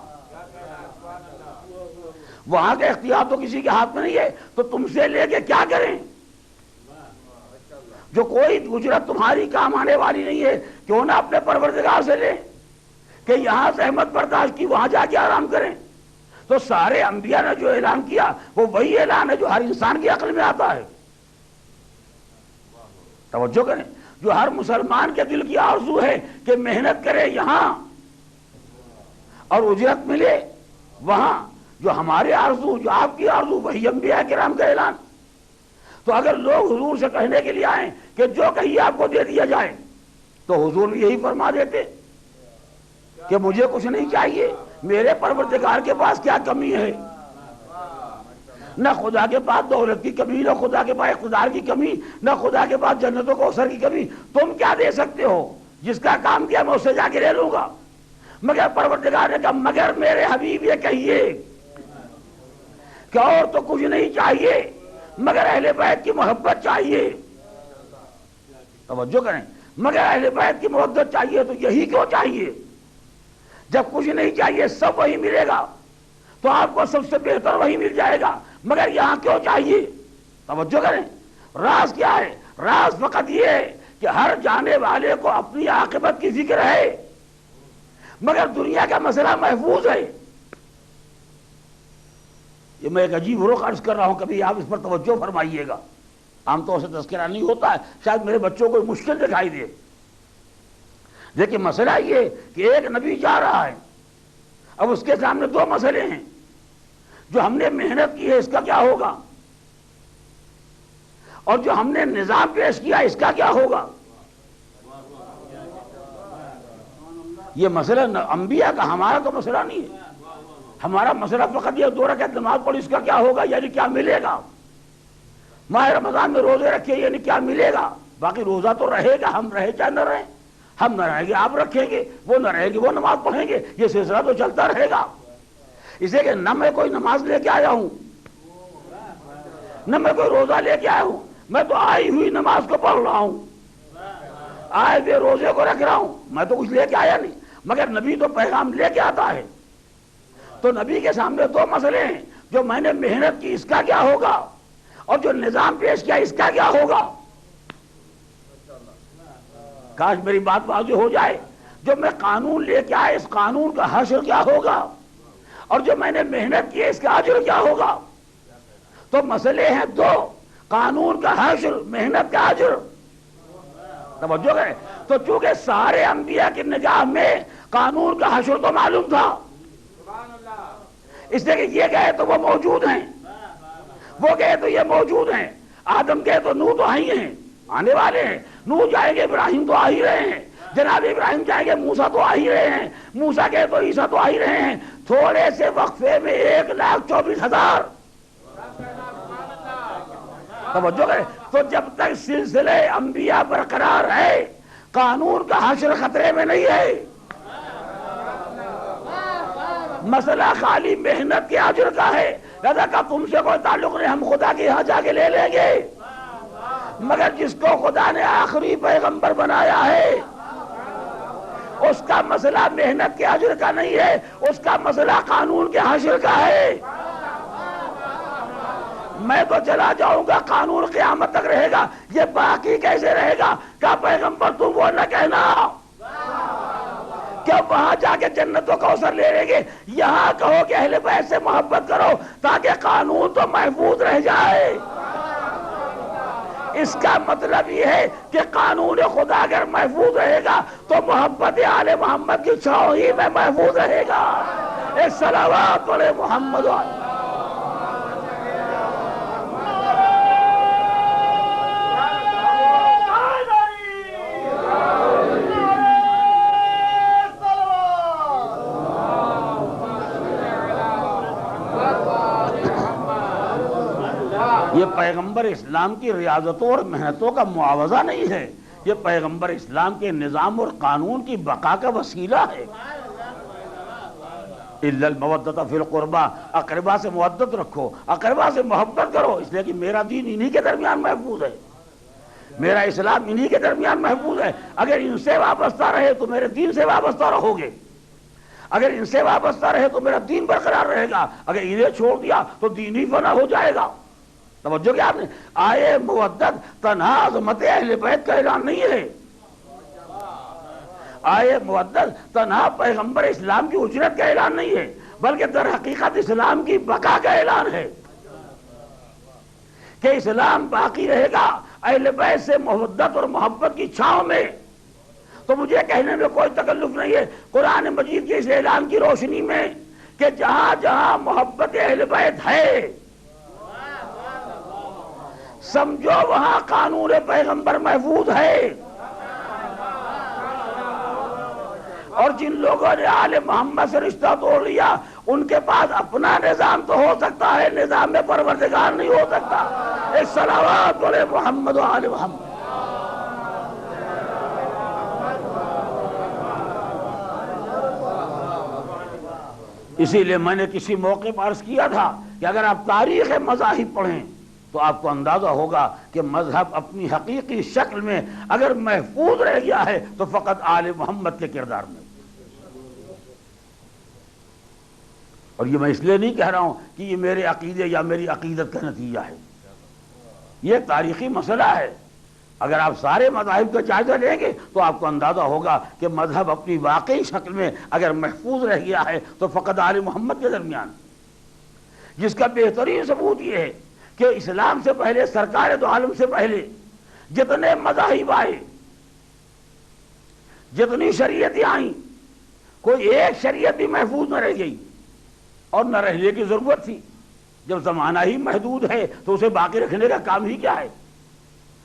B: وہاں کا اختیار تو کسی کے ہاتھ میں نہیں ہے، تو تم سے لے کے کیا کریں؟ جو کوئی اجرت تمہاری کام آنے والی نہیں ہے، کیوں نہ اپنے پروردگار سے لیں کہ یہاں زحمت برداشت کی، وہاں جا کے آرام کریں۔ تو سارے انبیاء نے جو اعلان کیا وہ وہی اعلان ہے جو ہر انسان کی عقل میں آتا ہے۔ توجہ کریں، جو ہر مسلمان کے دل کی آرزو ہے کہ محنت کرے یہاں اور اجرت ملے وہاں، جو ہمارے آرزو، جو آپ کی آرزو، وہی انبیاء کرام کا اعلان۔ تو اگر لوگ حضور سے کہنے کے لیے آئیں کہ جو کہیے آپ کو دے دیا جائے، تو حضور یہی فرما دیتے کہ مجھے کچھ نہیں چاہیے، میرے پروردگار کے پاس کیا کمی ہے؟ نہ خدا کے پاس دولت کی کمی، نہ خدا کے پاس اقتدار کی کمی، نہ خدا کے پاس جنت و کوثر کی کمی، تم کیا دے سکتے ہو؟ جس کا کام کیا میں اس سے جا کے لے لوں گا۔ مگر پروردگار نے کہا مگر میرے حبیب یہ کہیے کہ اور تو کچھ نہیں چاہیے مگر اہل بیت کی محبت چاہیے۔ توجہ کریں، مگر اہل بیت کی محبت چاہیے، تو یہی کیوں چاہیے؟ جب کچھ نہیں چاہیے، سب وہی ملے گا، تو آپ کو سب سے بہتر وہی مل جائے گا، مگر یہاں کیوں چاہیے؟ توجہ کریں، راز کیا ہے؟ راز فقط یہ ہے کہ ہر جانے والے کو اپنی عاقبت کی فکر ہے، مگر دنیا کا مسئلہ محفوظ ہے۔ یہ میں ایک عجیب رخ عرض کر رہا ہوں، کبھی آپ اس پر توجہ فرمائیے گا، عام طور سے تذکرہ نہیں ہوتا ہے، شاید میرے بچوں کو مشکل دکھائی دے، لیکن مسئلہ یہ کہ ایک نبی جا رہا ہے، اب اس کے سامنے دو مسئلے ہیں، جو ہم نے محنت کی ہے اس کا کیا ہوگا، اور جو ہم نے نظام پیش کیا اس کا کیا ہوگا۔ یہ مسئلہ انبیاء کا، ہمارا تو مسئلہ نہیں ہے، ہمارا مسئلہ فقط یہ 2 رکعت نماز پڑھی اس کا کیا ہوگا، یعنی کیا ملے گا، ماہ رمضان میں روزے رکھے یعنی کیا ملے گا، باقی روزہ تو رہے گا، ہم رہے چاہے نہ رہیں، ہم نہ رہیں گے آپ رکھیں گے، وہ نہ رہیں گے وہ نماز پڑھیں گے، یہ سلسلہ تو چلتا رہے گا۔ اسے کہ نہ میں کوئی نماز لے کے آیا ہوں، نہ میں کوئی روزہ لے کے آیا ہوں، میں تو آئی ہوئی نماز کو پڑھ رہا ہوں، آئے ہوئے روزے کو رکھ رہا ہوں، میں تو کچھ لے کے آیا نہیں، مگر نبی تو پیغام لے کے آتا ہے، تو نبی کے سامنے 2 مسئلے ہیں، جو میں نے محنت کی اس کا کیا ہوگا، اور جو نظام پیش کیا اس کا کیا ہوگا۔ کاش میری بات واضح ہو جائے، جو میں قانون لے کے آئے اس قانون کا حشر کیا ہوگا، اور جو میں نے محنت کی اس کا اجر کیا ہوگا۔ تو مسئلے ہیں 2، قانون کا حشر، محنت کا اجر۔ توجہ کریں، تو چونکہ سارے انبیاء کی نگاہ میں قانون کا حشر تو معلوم تھا، اس لیے کہ یہ گئے تو وہ موجود ہیں، وہ گئے تو یہ موجود ہیں، آدم گئے تو نوح تو ہی ہیں، آنے والے ہیں، نوح جائیں گے ابراہیم تو آ ہی رہے ہیں، جناب ابراہیم جائیں گے موسیٰ تو آ ہی رہے ہیں، موسیٰ گئے تو عیسیٰ تو آ ہی رہے ہیں، تھوڑے سے وقفے میں 1,24,000۔ توجہ کریں، تو جب تک سلسلے انبیاء برقرار ہے قانون کا حشر خطرے میں نہیں ہے۔ مسئلہ خالی محنت کے اجر کا ہے، لہذا کہ تم سے کوئی تعلق نہیں، ہم خدا کے یہاں جا کے لے لیں گے، مگر جس کو خدا نے آخری پیغمبر بنایا ہے اس کا مسئلہ محنت کے اجر کا نہیں ہے، اس کا مسئلہ قانون کے حشر کا ہے۔ میں تو چلا جاؤں گا، قانون قیامت تک رہے گا، یہ باقی کیسے رہے گا؟ کہ پیغمبر تم وہ نہ کہنا کہ وہاں جا کے جنت و کوثر لے لیں گے، یہاں کہو کہ اہل بیت سے محبت کرو تاکہ قانون تو محفوظ رہ جائے۔ اس کا مطلب یہ ہے کہ قانون خدا اگر محفوظ رہے گا تو محبت آل محمد کی چھاؤں ہی میں محفوظ رہے گا. ایک صلوات پڑھے محمد علیہ. یہ پیغمبر اسلام کی ریاضتوں اور محنتوں کا معاوضہ نہیں ہے، یہ پیغمبر اسلام کے نظام اور قانون کی بقا کا وسیلہ ہے. اِلَّا الْمَوَدَّةَ فِي الْقُرْبَى، اقربا سے مودت رکھو، اقربا سے محبت کرو، اس لیے کہ میرا دین انہی کے درمیان محفوظ ہے، میرا اسلام انہی کے درمیان محفوظ ہے. اگر ان سے وابستہ رہے تو میرے دین سے وابستہ رہو گے، اگر ان سے وابستہ رہے تو میرا دین برقرار رہے گا، اگر انہیں چھوڑ دیا تو دین ہی فنا ہو جائے گا. توجہ کیا آپ نے؟ آئے مودت تنہا عظمت اہل بیت کا اعلان نہیں ہے، آئے مودت تنہا پیغمبر اسلام کی اجرت کا اعلان نہیں ہے، بلکہ در حقیقت اسلام کی بقا کا اعلان ہے کہ اسلام باقی رہے گا اہل بیت سے مودت اور محبت کی چھاؤں میں. تو مجھے کہنے میں کوئی تکلف نہیں ہے قرآن مجید کے اس اعلان کی روشنی میں کہ جہاں جہاں محبت اہل بیت ہے سمجھو وہاں قانون پیغمبر محفوظ ہے. اور جن لوگوں نے آل محمد سے رشتہ توڑ لیا ان کے پاس اپنا نظام تو ہو سکتا ہے، نظام میں پروردگار نہیں ہو سکتا. ایک صلوات بولے محمد و آل محمد. اسی لیے میں نے کسی موقع پر عرض کیا تھا کہ اگر آپ تاریخ مذاہب پڑھیں تو آپ کو اندازہ ہوگا کہ مذہب اپنی حقیقی شکل میں اگر محفوظ رہ گیا ہے تو فقط آل محمد کے کردار میں. اور یہ میں اس لیے نہیں کہہ رہا ہوں کہ یہ میرے عقیدے یا میری عقیدت کا نتیجہ ہے، یہ تاریخی مسئلہ ہے. اگر آپ سارے مذاہب کا جائزہ لیں گے تو آپ کو اندازہ ہوگا کہ مذہب اپنی واقعی شکل میں اگر محفوظ رہ گیا ہے تو فقط آل محمد کے درمیان. جس کا بہترین ثبوت یہ ہے کہ اسلام سے پہلے، سرکار دو عالم سے پہلے جتنے مذاہب آئے، جتنی شریعتیں آئیں، کوئی ایک شریعت بھی محفوظ نہ رہ گئی، اور نہ رہنے کی ضرورت تھی. جب زمانہ ہی محدود ہے تو اسے باقی رکھنے کا کام ہی کیا ہے.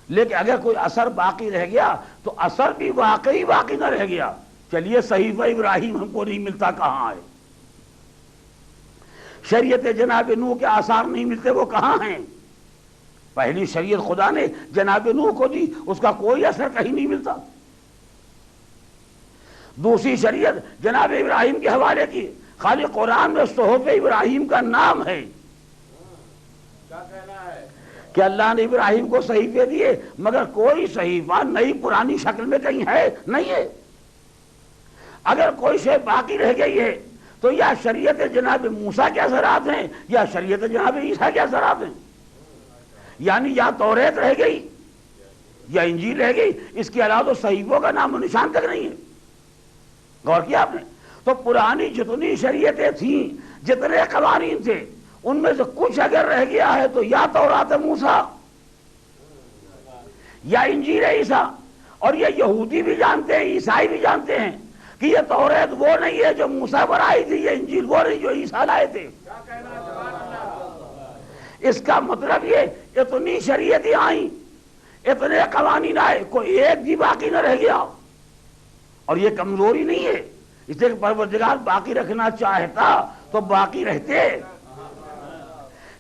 B: لیکن اگر کوئی اثر باقی رہ گیا تو اثر بھی واقعی باقی نہ رہ گیا. چلیے صحیفہ ابراہیم ہم کو نہیں ملتا، کہاں ہے؟ شریعت جناب نوح کے آثار نہیں ملتے، وہ کہاں ہیں؟ پہلی شریعت خدا نے جناب نوح کو دی، اس کا کوئی اثر کہیں نہیں ملتا. دوسری شریعت جناب ابراہیم کے حوالے کی، خالی قرآن میں صحف ابراہیم کا نام ہے. کہ اللہ نے ابراہیم کو صحیفے دیے مگر کوئی صحیفہ نئی پرانی شکل میں کہیں ہے نہیں ہے. اگر کوئی شے باقی رہ گئی ہے تو یا شریعت جناب موسیٰ کے اثرات ہیں یا شریعت جناب عیسیٰ کے اثرات ہیں. یعنی یا توریت رہ گئی یا انجیل رہ گئی، اس کے علاوہ تو صحیفوں کا نام و نشان تک نہیں ہے. غور کیا آپ نے؟ تو پرانی جتنی شریعتیں تھیں، جتنے قوانین تھے، ان میں سے کچھ اگر رہ گیا ہے تو یا تورات موسیٰ یا انجیل عیسیٰ. اور یہ یہودی بھی جانتے ہیں، عیسائی بھی جانتے ہیں کہ یہ توریت وہ نہیں ہے جو موسیٰ پر آئی تھی، یہ انجیل وہ نہیں جو عیسیٰ لائے تھے. اس کا مطلب یہ اتنی شریعتیں آئیں، اتنے قوانین آئے، کوئی ایک بھی باقی نہ رہ گیا. اور یہ کمزوری نہیں ہے، اس لیے کہ پروردگار باقی رکھنا چاہتا تو باقی رہتے،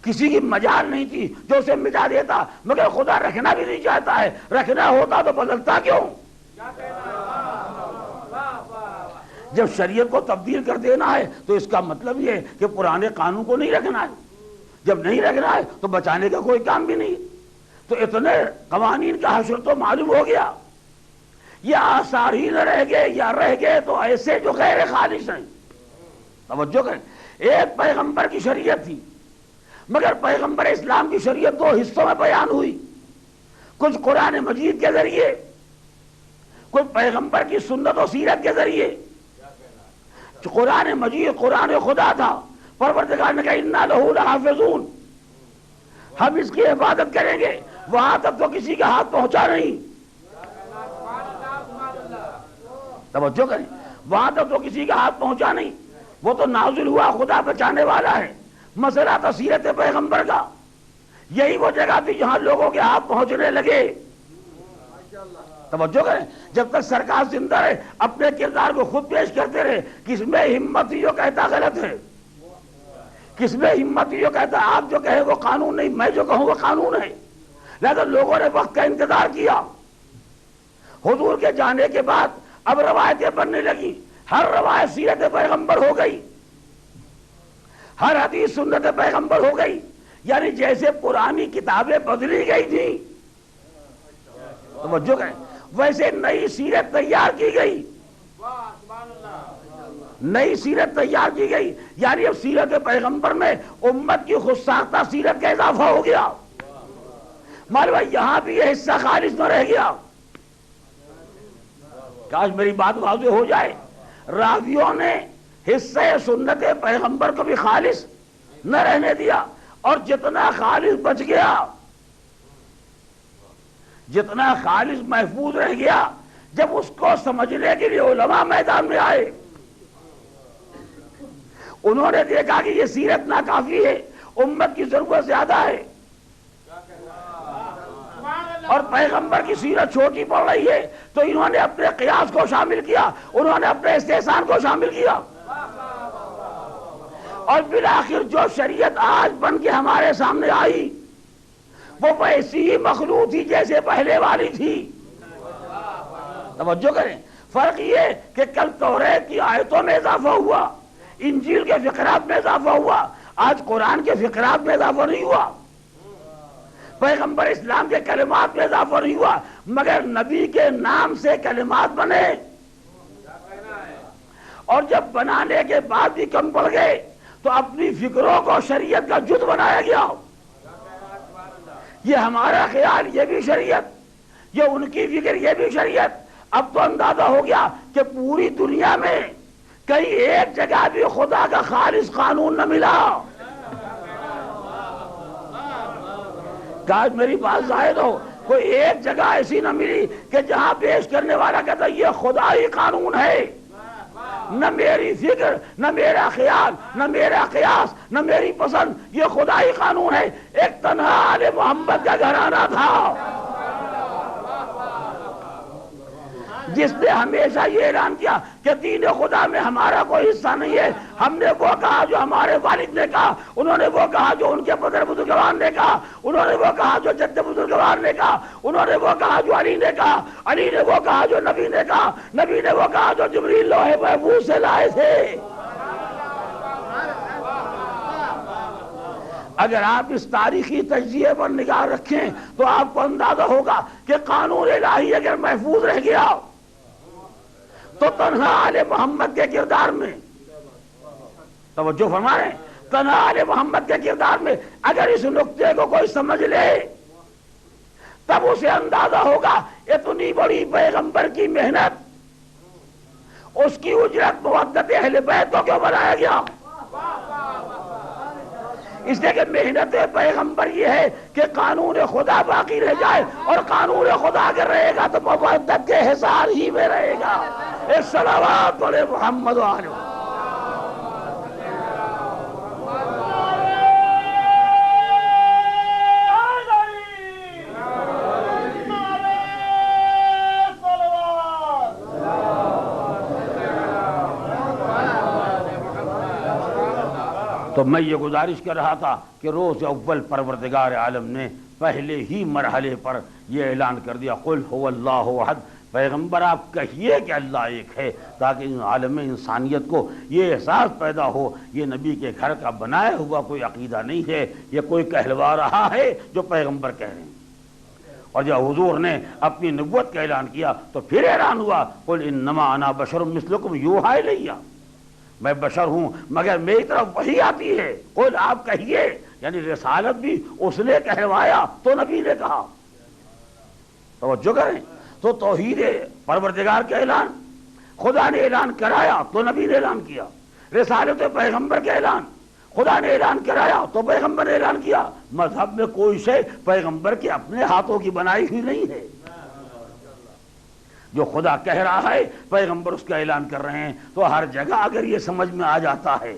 B: کسی کی مجال نہیں تھی جو اسے مٹا دیتا. مگر خدا رکھنا بھی نہیں چاہتا ہے، رکھنا ہوتا تو بدلتا کیوں؟ جب شریعت کو تبدیل کر دینا ہے تو اس کا مطلب یہ ہے کہ پرانے قانون کو نہیں رکھنا ہے. جب نہیں رکھنا ہے تو بچانے کا کوئی کام بھی نہیں. تو اتنے قوانین کا حشر تو معلوم ہو گیا. یہ آثار ہی نہ رہ گئے یا رہ گئے تو ایسے جو غیر خالص ہیں. توجہ کریں، ایک پیغمبر کی شریعت تھی مگر پیغمبر اسلام کی شریعت دو حصوں میں بیان ہوئی، کچھ قرآن مجید کے ذریعے، کچھ پیغمبر کی سنت و سیرت کے ذریعے. قرآن مجید قرآن خدا تھا، پروردگار نے کہا اِنَّا لَهُ لَحَافِظُونَ، ہم اس کی حفاظت کریں گے، وہاں تک تو کسی کا ہاتھ پہنچا نہیں، توجہ کریں، وہاں تک تو کسی کا ہاتھ پہنچا نہیں، وہ تو نازل ہوا، خدا بچانے والا ہے۔ مسئلہ تھا سیرت پیغمبر کا، یہی وہ جگہ تھی جہاں لوگوں کے ہاتھ پہنچنے لگے۔ توجہ کریں، جب تک سرکار زندہ رہے اپنے کردار کو خود پیش کرتے رہے، کس میں ہمت جو کہتا غلط ہے، کس میں ہمت جو کہتا آپ جو کہیں وہ قانون نہیں، میں جو کہوں وہ قانون ہے۔ لہذا لوگوں نے وقت کا انتظار کیا، حضور کے جانے کے بعد اب روایتیں بننے لگی، ہر روایت سیرت پیغمبر ہو گئی، ہر حدیث سنت پیغمبر ہو گئی، یعنی جیسے پرانی کتابیں بدلی گئی تھی، توجہ کریں، ویسے نئی سیرت تیار کی گئی، نئی سیرت تیار کی گئی، یعنی اب سیرت پیغمبر میں امت کی خود ساختہ سیرت کا اضافہ ہو گیا۔ معلوم ہے یہاں بھی یہ حصہ خالص نہ رہ گیا، کاش میری بات واضح ہو جائے، راویوں نے حصہ سنت پیغمبر کو بھی خالص نہ رہنے دیا، اور جتنا خالص بچ گیا، جتنا خالص محفوظ رہ گیا، جب اس کو سمجھنے کے لیے علماء میدان میں آئے، انہوں نے دیکھا کہ یہ سیرت ناکافی ہے، امت کی ضرورت زیادہ ہے، اور پیغمبر کی سیرت چھوٹی پڑ رہی ہے، تو انہوں نے اپنے قیاس کو شامل کیا، انہوں نے اپنے استحسان کو شامل کیا، اور بالآخر جو شریعت آج بن کے ہمارے سامنے آئی وہ ویسی ہی مخلوق تھی جیسے پہلے والی تھی۔ توجہ کریں، فرق یہ کہ کل توریت کی آیتوں میں اضافہ ہوا، انجیل کے فقرات میں اضافہ ہوا، آج قرآن کے فقرات میں اضافہ نہیں ہوا، پیغمبر اسلام کے کلمات میں اضافہ نہیں ہوا، مگر نبی کے نام سے کلمات بنے، اور جب بنانے کے بعد بھی کم پڑ گئے تو اپنی فکروں کو شریعت کا جز بنایا گیا۔ یہ ہمارا خیال یہ بھی شریعت، یہ ان کی فکر یہ بھی شریعت۔ اب تو اندازہ ہو گیا کہ پوری دنیا میں کہیں ایک جگہ بھی خدا کا خالص قانون نہ ملا۔ کاش میری بات ظاہر ہو، کوئی ایک جگہ ایسی نہ ملی کہ جہاں پیش کرنے والا کہتا یہ خدائی قانون ہے، نہ میری فکر، نہ میرا خیال، نہ میرا قیاس، نہ میری پسند، یہ خدائی قانون ہے۔ ایک تنہا آل محمد کا گھرانہ تھا جس نے ہمیشہ یہ اعلان کیا کہ دین خدا میں ہمارا کوئی حصہ نہیں ہے۔ ہم نے وہ کہا جو ہمارے والد نے کہا، انہوں نے وہ کہا جو ان کے پدر بزرگوار نے کہا، انہوں نے وہ کہا جو جد بزرگوار نے کہا، انہوں نے وہ کہا جو علی نے کہا، علی نے وہ کہا جو نبی نے کہا، نبی نے وہ کہا جو جبریل لوح محفوظ سے لائے تھے۔ اگر آپ اس تاریخی تجزیے پر نگاہ رکھیں تو آپ کو اندازہ ہوگا کہ قانون الہی اگر محفوظ رہ گیا تو تنہا آل محمد کے کردار میں، توجہ فرما رہے ہیں، تنہا آل محمد کے کردار میں اگر اس نقطے کو کوئی سمجھ لے تب اسے اندازہ ہوگا اتنی بڑی پیغمبر کی محنت، اس کی اجرت مودت اہل بیت کو کیوں بنایا گیا؟ اس لیے کہ محنت پیغمبر یہ ہے کہ قانون خدا باقی رہ جائے، اور قانون خدا اگر رہے گا تو مودت کے حصار ہی میں رہے گا۔ ایک صلوات علی محمد و آلہ۔ تو میں یہ گزارش کر رہا تھا کہ روز اول پروردگار عالم نے پہلے ہی مرحلے پر یہ اعلان کر دیا، قل هو اللہ احد، پیغمبر آپ کہیے کہ اللہ ایک ہے، تاکہ عالم انسانیت کو یہ احساس پیدا ہو یہ نبی کے گھر کا بنایا ہوا کوئی عقیدہ نہیں ہے، یہ کوئی کہلوا رہا ہے جو پیغمبر کہہ رہے ہیں۔ اور جب حضور نے اپنی نبوت کا اعلان کیا تو پھر اعلان ہوا، قل انما انا بشر مثلکم یوحی الی، میں بشر ہوں مگر میری طرف وحی آتی ہے۔ قل آپ کہیے، یعنی رسالت بھی اس نے کہلوایا تو نبی نے کہا۔ توجہ کریں، تو توحید پروردگار کا اعلان خدا نے اعلان کرایا تو نبی نے اعلان کیا، رسالت پیغمبر کا اعلان خدا نے اعلان کرایا تو پیغمبر نے اعلان کیا. مذہب میں کوئی شے پیغمبر کے اپنے ہاتھوں کی بنائی ہوئی نہیں ہے. جو خدا کہہ رہا ہے پیغمبر اس کا اعلان کر رہے ہیں. تو ہر جگہ اگر یہ سمجھ میں آ جاتا ہے،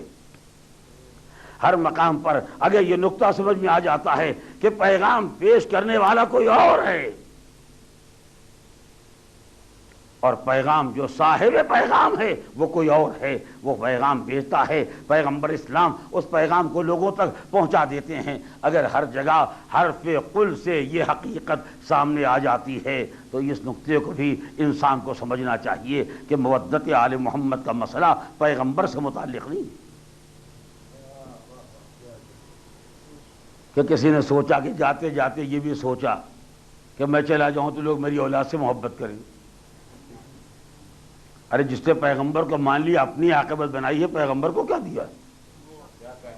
B: ہر مقام پر اگر یہ نقطہ سمجھ میں آ جاتا ہے کہ پیغام پیش کرنے والا کوئی اور ہے اور پیغام جو صاحب پیغام ہے وہ کوئی اور ہے، وہ پیغام بھیجتا ہے، پیغمبر اسلام اس پیغام کو لوگوں تک پہنچا دیتے ہیں. اگر ہر جگہ حرف قل سے یہ حقیقت سامنے آ جاتی ہے تو اس نقطے کو بھی انسان کو سمجھنا چاہیے کہ مودت آل محمد کا مسئلہ پیغمبر سے متعلق نہیں ہے. کہ کسی نے سوچا کہ جاتے جاتے یہ بھی سوچا کہ میں چلا جاؤں تو لوگ میری اولاد سے محبت کریں. ارے جس نے پیغمبر کو مان لیا، اپنی عاقبت بنائی ہے، پیغمبر کو کیا دیا ہے؟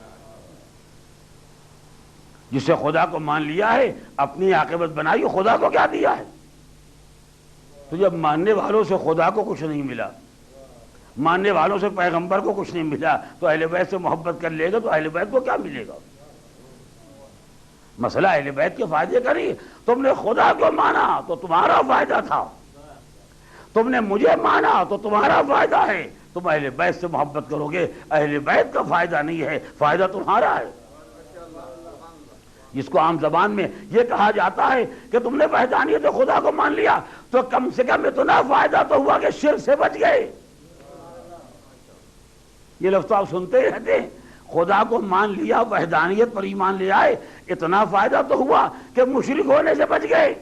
B: جس نے خدا کو مان لیا ہے، اپنی عاقبت بنائی ہے، خدا کو کیا دیا ہے؟ تو جب ماننے والوں سے خدا کو کچھ نہیں ملا، ماننے والوں سے پیغمبر کو کچھ نہیں ملا، تو اہل بیت سے محبت کر لے گا تو اہل بیت کو کیا ملے گا؟ مسئلہ اہل بیت کے فائدے کا نہیں. تم نے خدا کو مانا تو تمہارا فائدہ تھا، تم نے مجھے مانا تو تمہارا فائدہ ہے. تم اہل بیت سے محبت کرو گے، اہل بیت کا فائدہ نہیں ہے، فائدہ تمہارا ہے. جس کو عام زبان میں یہ کہا جاتا ہے کہ تم نے وحدانیت خدا کو مان لیا تو کم سے کم اتنا فائدہ تو ہوا کہ شرک سے بچ گئے. یہ لفظ آپ سنتے ہی رہتے ہیں. خدا کو مان لیا، وحدانیت پر ایمان لے آئے، اتنا فائدہ تو ہوا کہ مشرک ہونے سے بچ گئے.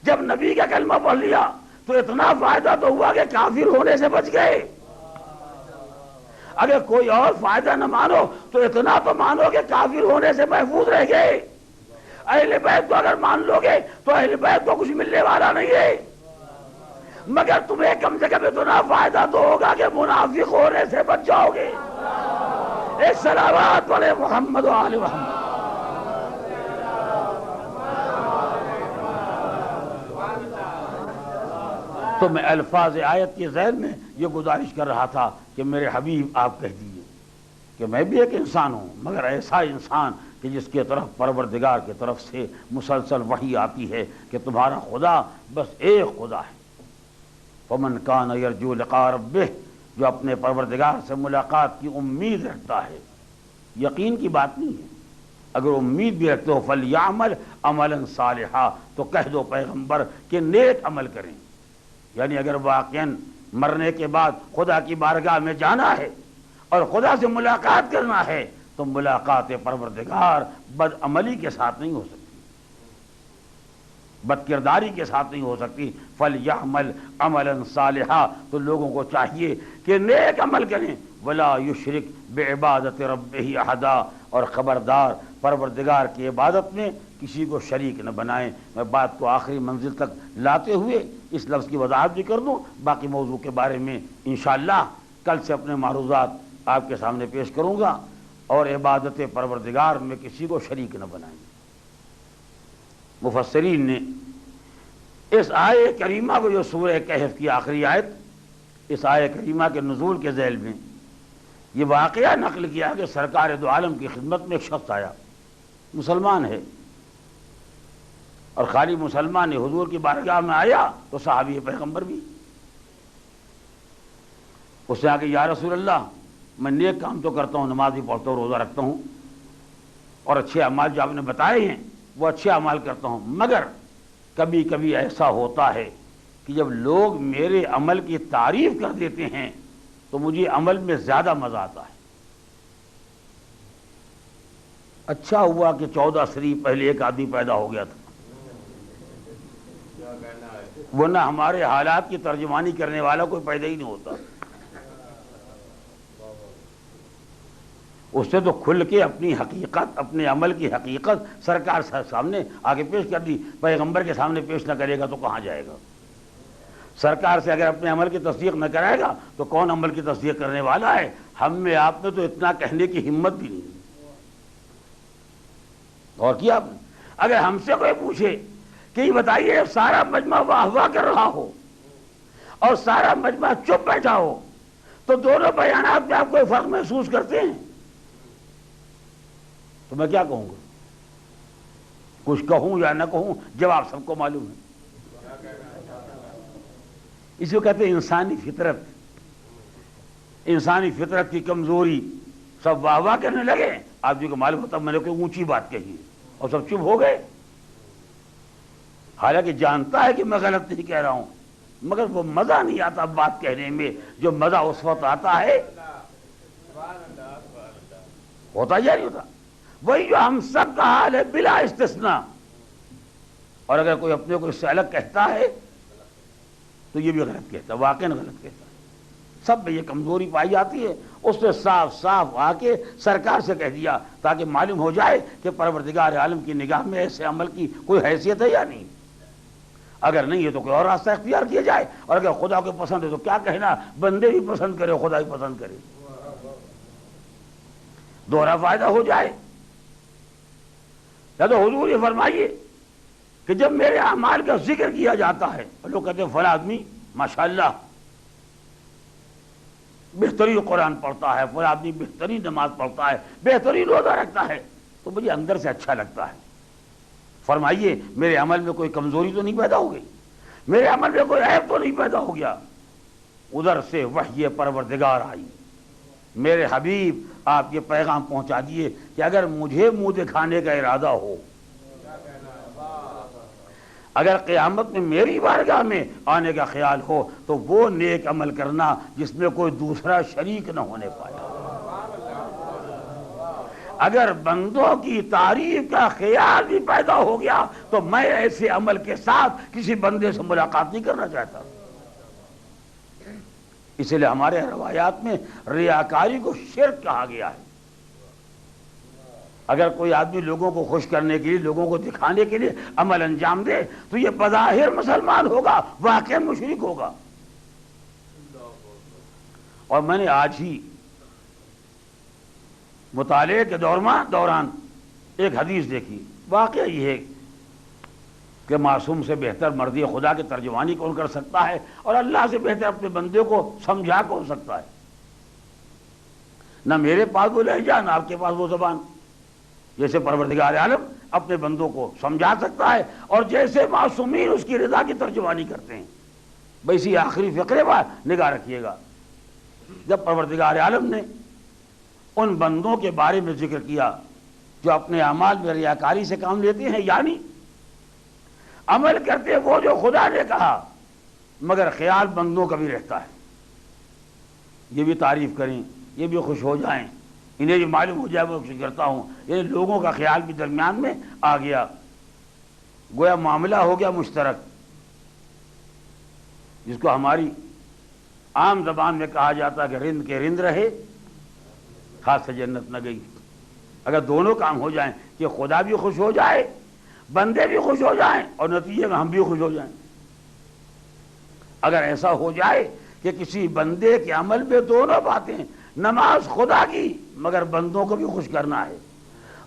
B: جب نبی کا کلمہ پڑھ لیا تو اتنا فائدہ تو ہوا کہ کافر ہونے سے بچ گئے. اگر کوئی اور فائدہ نہ مانو تو اتنا تو مانو کہ کافر ہونے سے محفوظ رہ گئے. اہل بیت کو اگر مان لو گے تو اہل بیت کو کچھ ملنے والا نہیں ہے، مگر تمہیں کم سے کم اتنا فائدہ تو ہوگا کہ منافق ہونے سے بچ جاؤ گے. ایک صلوات والے محمد و آل محمد. تو میں الفاظ آیت کی ذیل میں یہ گزارش کر رہا تھا کہ میرے حبیب آپ کہہ دیجئے کہ میں بھی ایک انسان ہوں، مگر ایسا انسان کہ جس کے طرف پروردگار کی طرف سے مسلسل وحی آتی ہے کہ تمہارا خدا بس ایک خدا ہے. فمن کان یرجو لقاء ربہ، جو اپنے پروردگار سے ملاقات کی امید رکھتا ہے. یقین کی بات نہیں ہے، اگر امید بھی رکھتے ہو فلیعمل عملا صالحا، تو کہہ دو پیغمبر کہ نیک عمل کریں. یعنی اگر واقعاً مرنے کے بعد خدا کی بارگاہ میں جانا ہے اور خدا سے ملاقات کرنا ہے تو ملاقات پروردگار بد عملی کے ساتھ نہیں ہو سکتی، بد کرداری کے ساتھ نہیں ہو سکتی. فلیعمل عملا صالحا، تو لوگوں کو چاہیے کہ نیک عمل کریں. ولا یشرک بعبادت ربہ احدا، اور خبردار پروردگار کی عبادت میں کسی کو شریک نہ بنائیں. میں بات کو آخری منزل تک لاتے ہوئے اس لفظ کی وضاحت بھی کر دوں، باقی موضوع کے بارے میں انشاءاللہ کل سے اپنے معروضات آپ کے سامنے پیش کروں گا. اور عبادت پروردگار میں کسی کو شریک نہ بنائیں. مفسرین نے اس آیہ کریمہ کو، جو سورہ کہف کی آخری آیت، اس آیہ کریمہ کے نزول کے ذیل میں یہ واقعہ نقل کیا کہ سرکار دو عالم کی خدمت میں ایک شخص آیا، مسلمان ہے، اور خالی مسلمان ہے، حضور کی بارگاہ میں آیا تو صحابی پیغمبر بھی. اس نے آ کے یا رسول اللہ، میں نیک کام تو کرتا ہوں، نماز بھی پڑھتا ہوں، روزہ رکھتا ہوں، اور اچھے اعمال جو آپ نے بتائے ہیں وہ اچھے اعمال کرتا ہوں، مگر کبھی کبھی ایسا ہوتا ہے کہ جب لوگ میرے عمل کی تعریف کر دیتے ہیں تو مجھے عمل میں زیادہ مزہ آتا ہے. اچھا ہوا کہ 14 سری پہلے ایک آدمی پیدا ہو گیا تھا، ورنہ ہمارے حالات کی ترجمانی کرنے والا کوئی پیدا ہی نہیں ہوتا. اس سے تو کھل کے اپنی حقیقت، اپنے عمل کی حقیقت سرکار سامنے آگے پیش کر دی. پیغمبر کے سامنے پیش نہ کرے گا تو کہاں جائے گا؟ سرکار سے اگر اپنے عمل کی تصدیق نہ کرائے گا تو کون عمل کی تصدیق کرنے والا ہے؟ ہم میں آپ نے تو اتنا کہنے کی ہمت بھی نہیں. اور کیا آپ نے؟ اگر ہم سے کوئی پوچھے کہ یہ بتائیے سارا مجمع واہ واہ کر رہا ہو اور سارا مجمع چپ بیٹھا ہو تو دونوں بیانات میں آپ کوئی فرق محسوس کرتے ہیں؟ تو میں کیا کہوں گا؟ کچھ کہوں یا نہ کہوں، جواب سب کو معلوم ہے۔ اس کو کہتے ہیں انسانی فطرت، انسانی فطرت کی کمزوری۔ سب واہ واہ کرنے لگے، آپ جی کو معلوم ہوتا میں نے کوئی اونچی بات کہی اور سب چپ ہو گئے، حالانکہ جانتا ہے کہ میں غلط نہیں کہہ رہا ہوں، مگر وہ مزہ نہیں آتا بات کہنے میں جو مزہ اس وقت آتا ہے۔ ہوتا یا نہیں ہوتا؟ وہی جو ہم سب کا حال ہے بلا استثناء۔ اور اگر کوئی اپنے کو اس سے الگ کہتا ہے تو یہ بھی غلط کہتا ہے، واقعاً غلط کہتا ہے۔ سب میں یہ کمزوری پائی جاتی ہے، اس نے صاف صاف آ کے سرکار سے کہہ دیا تاکہ معلوم ہو جائے کہ پروردگار عالم کی نگاہ میں ایسے عمل کی کوئی حیثیت ہے یا نہیں۔ اگر نہیں ہے تو کوئی اور راستہ اختیار کیا جائے، اور اگر خدا کو پسند ہے تو کیا کہنا، بندے بھی پسند کرے خدا بھی پسند کرے، دوہرا فائدہ ہو جائے۔ یا تو حضور یہ فرمائیے کہ جب میرے اعمال کا ذکر کیا جاتا ہے اور لوگ کہتے ہیں فلاں آدمی ماشاءاللہ بہترین قرآن پڑھتا ہے، فلاں آدمی بہترین نماز پڑھتا ہے، بہترین روزہ رکھتا ہے، تو مجھے اندر سے اچھا لگتا ہے۔ فرمائیے میرے عمل میں کوئی کمزوری تو نہیں پیدا ہو گئی، میرے عمل میں کوئی عیب تو نہیں پیدا ہو گیا؟ ادھر سے وحی پروردگار آئی، میرے حبیب آپ یہ پیغام پہنچا دیے کہ اگر مجھے منہ دکھانے کا ارادہ ہو، اگر قیامت میں میری بارگاہ میں آنے کا خیال ہو تو وہ نیک عمل کرنا جس میں کوئی دوسرا شریک نہ ہونے پائے۔ اگر بندوں کی تعریف کا خیال بھی پیدا ہو گیا تو میں ایسے عمل کے ساتھ کسی بندے سے ملاقات نہیں کرنا چاہتا۔ اس لیے ہمارے روایات میں ریاکاری کو شرک کہا گیا ہے۔ اگر کوئی آدمی لوگوں کو خوش کرنے کے لیے، لوگوں کو دکھانے کے لیے عمل انجام دے تو یہ بظاہر مسلمان ہوگا، واقعی مشرک ہوگا۔ اور میں نے آج ہی مطالعے کے دوران ایک حدیث دیکھی، واقعہ یہ ہے کہ معصوم سے بہتر مرضی خدا کی ترجمانی کون کر سکتا ہے، اور اللہ سے بہتر اپنے بندے کو سمجھا کون سکتا ہے؟ نہ میرے پاس وہ لہجہ، نہ آپ کے پاس وہ زبان۔ جیسے پروردگار عالم اپنے بندوں کو سمجھا سکتا ہے، اور جیسے معصومین اس کی رضا کی ترجمانی کرتے ہیں، ویسی آخری فقرے پر نگاہ رکھیے گا۔ جب پروردگار عالم نے ان بندوں کے بارے میں ذکر کیا جو اپنے اعمال میں ریاکاری سے کام لیتے ہیں، یعنی عمل کرتے وہ جو خدا نے کہا مگر خیال بندوں کا بھی رہتا ہے، یہ بھی تعریف کریں، یہ بھی خوش ہو جائیں، انہیں بھی معلوم ہو جائے وہ خوش کرتا ہوں، یہ لوگوں کا خیال بھی درمیان میں آ گیا، گویا معاملہ ہو گیا مشترک، جس کو ہماری عام زبان میں کہا جاتا ہے کہ رند کے رند رہے ہاتھ سے جنت نہ گئی۔ اگر دونوں کام ہو جائیں کہ خدا بھی خوش ہو جائے، بندے بھی خوش ہو جائیں، اور نتیجے میں ہم بھی خوش ہو جائیں۔ اگر ایسا ہو جائے کہ کسی بندے کے عمل میں دونوں باتیں، نماز خدا کی مگر بندوں کو بھی خوش کرنا ہے،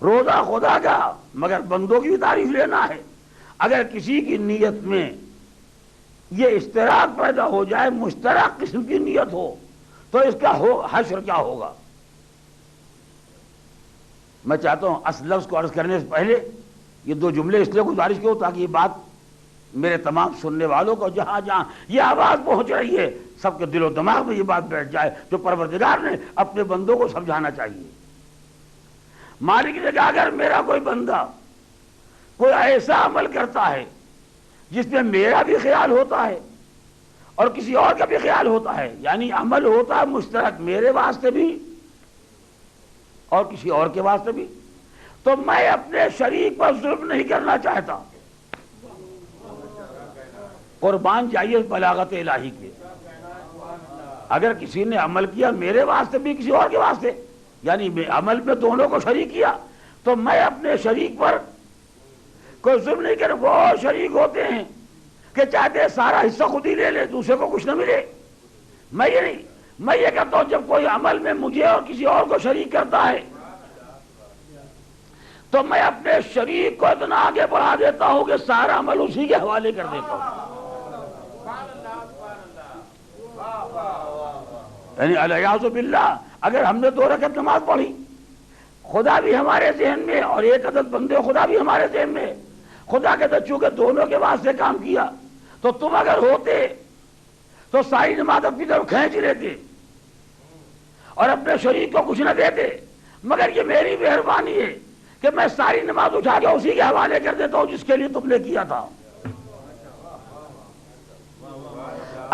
B: روزہ خدا کا مگر بندوں کی بھی تعریف لینا ہے، اگر کسی کی نیت میں یہ اشتراک پیدا ہو جائے، مشترک قسم کی نیت ہو، تو اس کا حشر کیا ہوگا؟ میں چاہتا ہوں اس لفظ کو عرض کرنے سے پہلے یہ دو جملے اس لیے گزارش کیوں تاکہ یہ بات میرے تمام سننے والوں کو جہاں جہاں یہ آواز پہنچ رہی ہے سب کے دل و دماغ میں یہ بات بیٹھ جائے جو پروردگار نے اپنے بندوں کو سمجھانا چاہیے۔ مالک نے کہا اگر میرا کوئی بندہ کوئی ایسا عمل کرتا ہے جس میں میرا بھی خیال ہوتا ہے اور کسی اور کا بھی خیال ہوتا ہے، یعنی عمل ہوتا ہے مشترک میرے واسطے بھی اور کسی اور کے واسطے بھی، تو میں اپنے شریک پر ظلم نہیں کرنا چاہتا۔ قربان جائیے بلاغت الہی کے، اگر کسی نے عمل کیا میرے واسطے بھی کسی اور کے واسطے، یعنی عمل میں دونوں کو شریک کیا، تو میں اپنے شریک پر کوئی ظلم نہیں کروں۔ وہ شریک ہوتے ہیں کہ چاہتے سارا حصہ خود ہی لے لے، دوسرے کو کچھ نہ ملے، میں یہ نہیں، میں یہ کہتا ہوں جب کوئی عمل میں مجھے اور کسی اور کو شریک کرتا ہے تو میں اپنے شریک کو اتنا آگے بڑھا دیتا ہوں کہ سارا عمل اسی کے حوالے کر دیتا ہوں۔ یعنی الیاذ باللہ اگر ہم نے 2 رکعت نماز پڑھی، خدا بھی ہمارے ذہن میں اور ایک عدد بندے خدا بھی ہمارے ذہن میں. خدا کے تو چونکہ دونوں کے واسطے کام کیا تو تم اگر ہوتے تو ساری نماز اپنی طرف کھینچ لیتے اور اپنے شریک کو کچھ نہ دیتے. مگر یہ میری مہربانی ہے کہ میں ساری نماز اٹھا کے اسی کے حوالے کر دیتا ہوں جس کے لیے تم نے کیا تھا.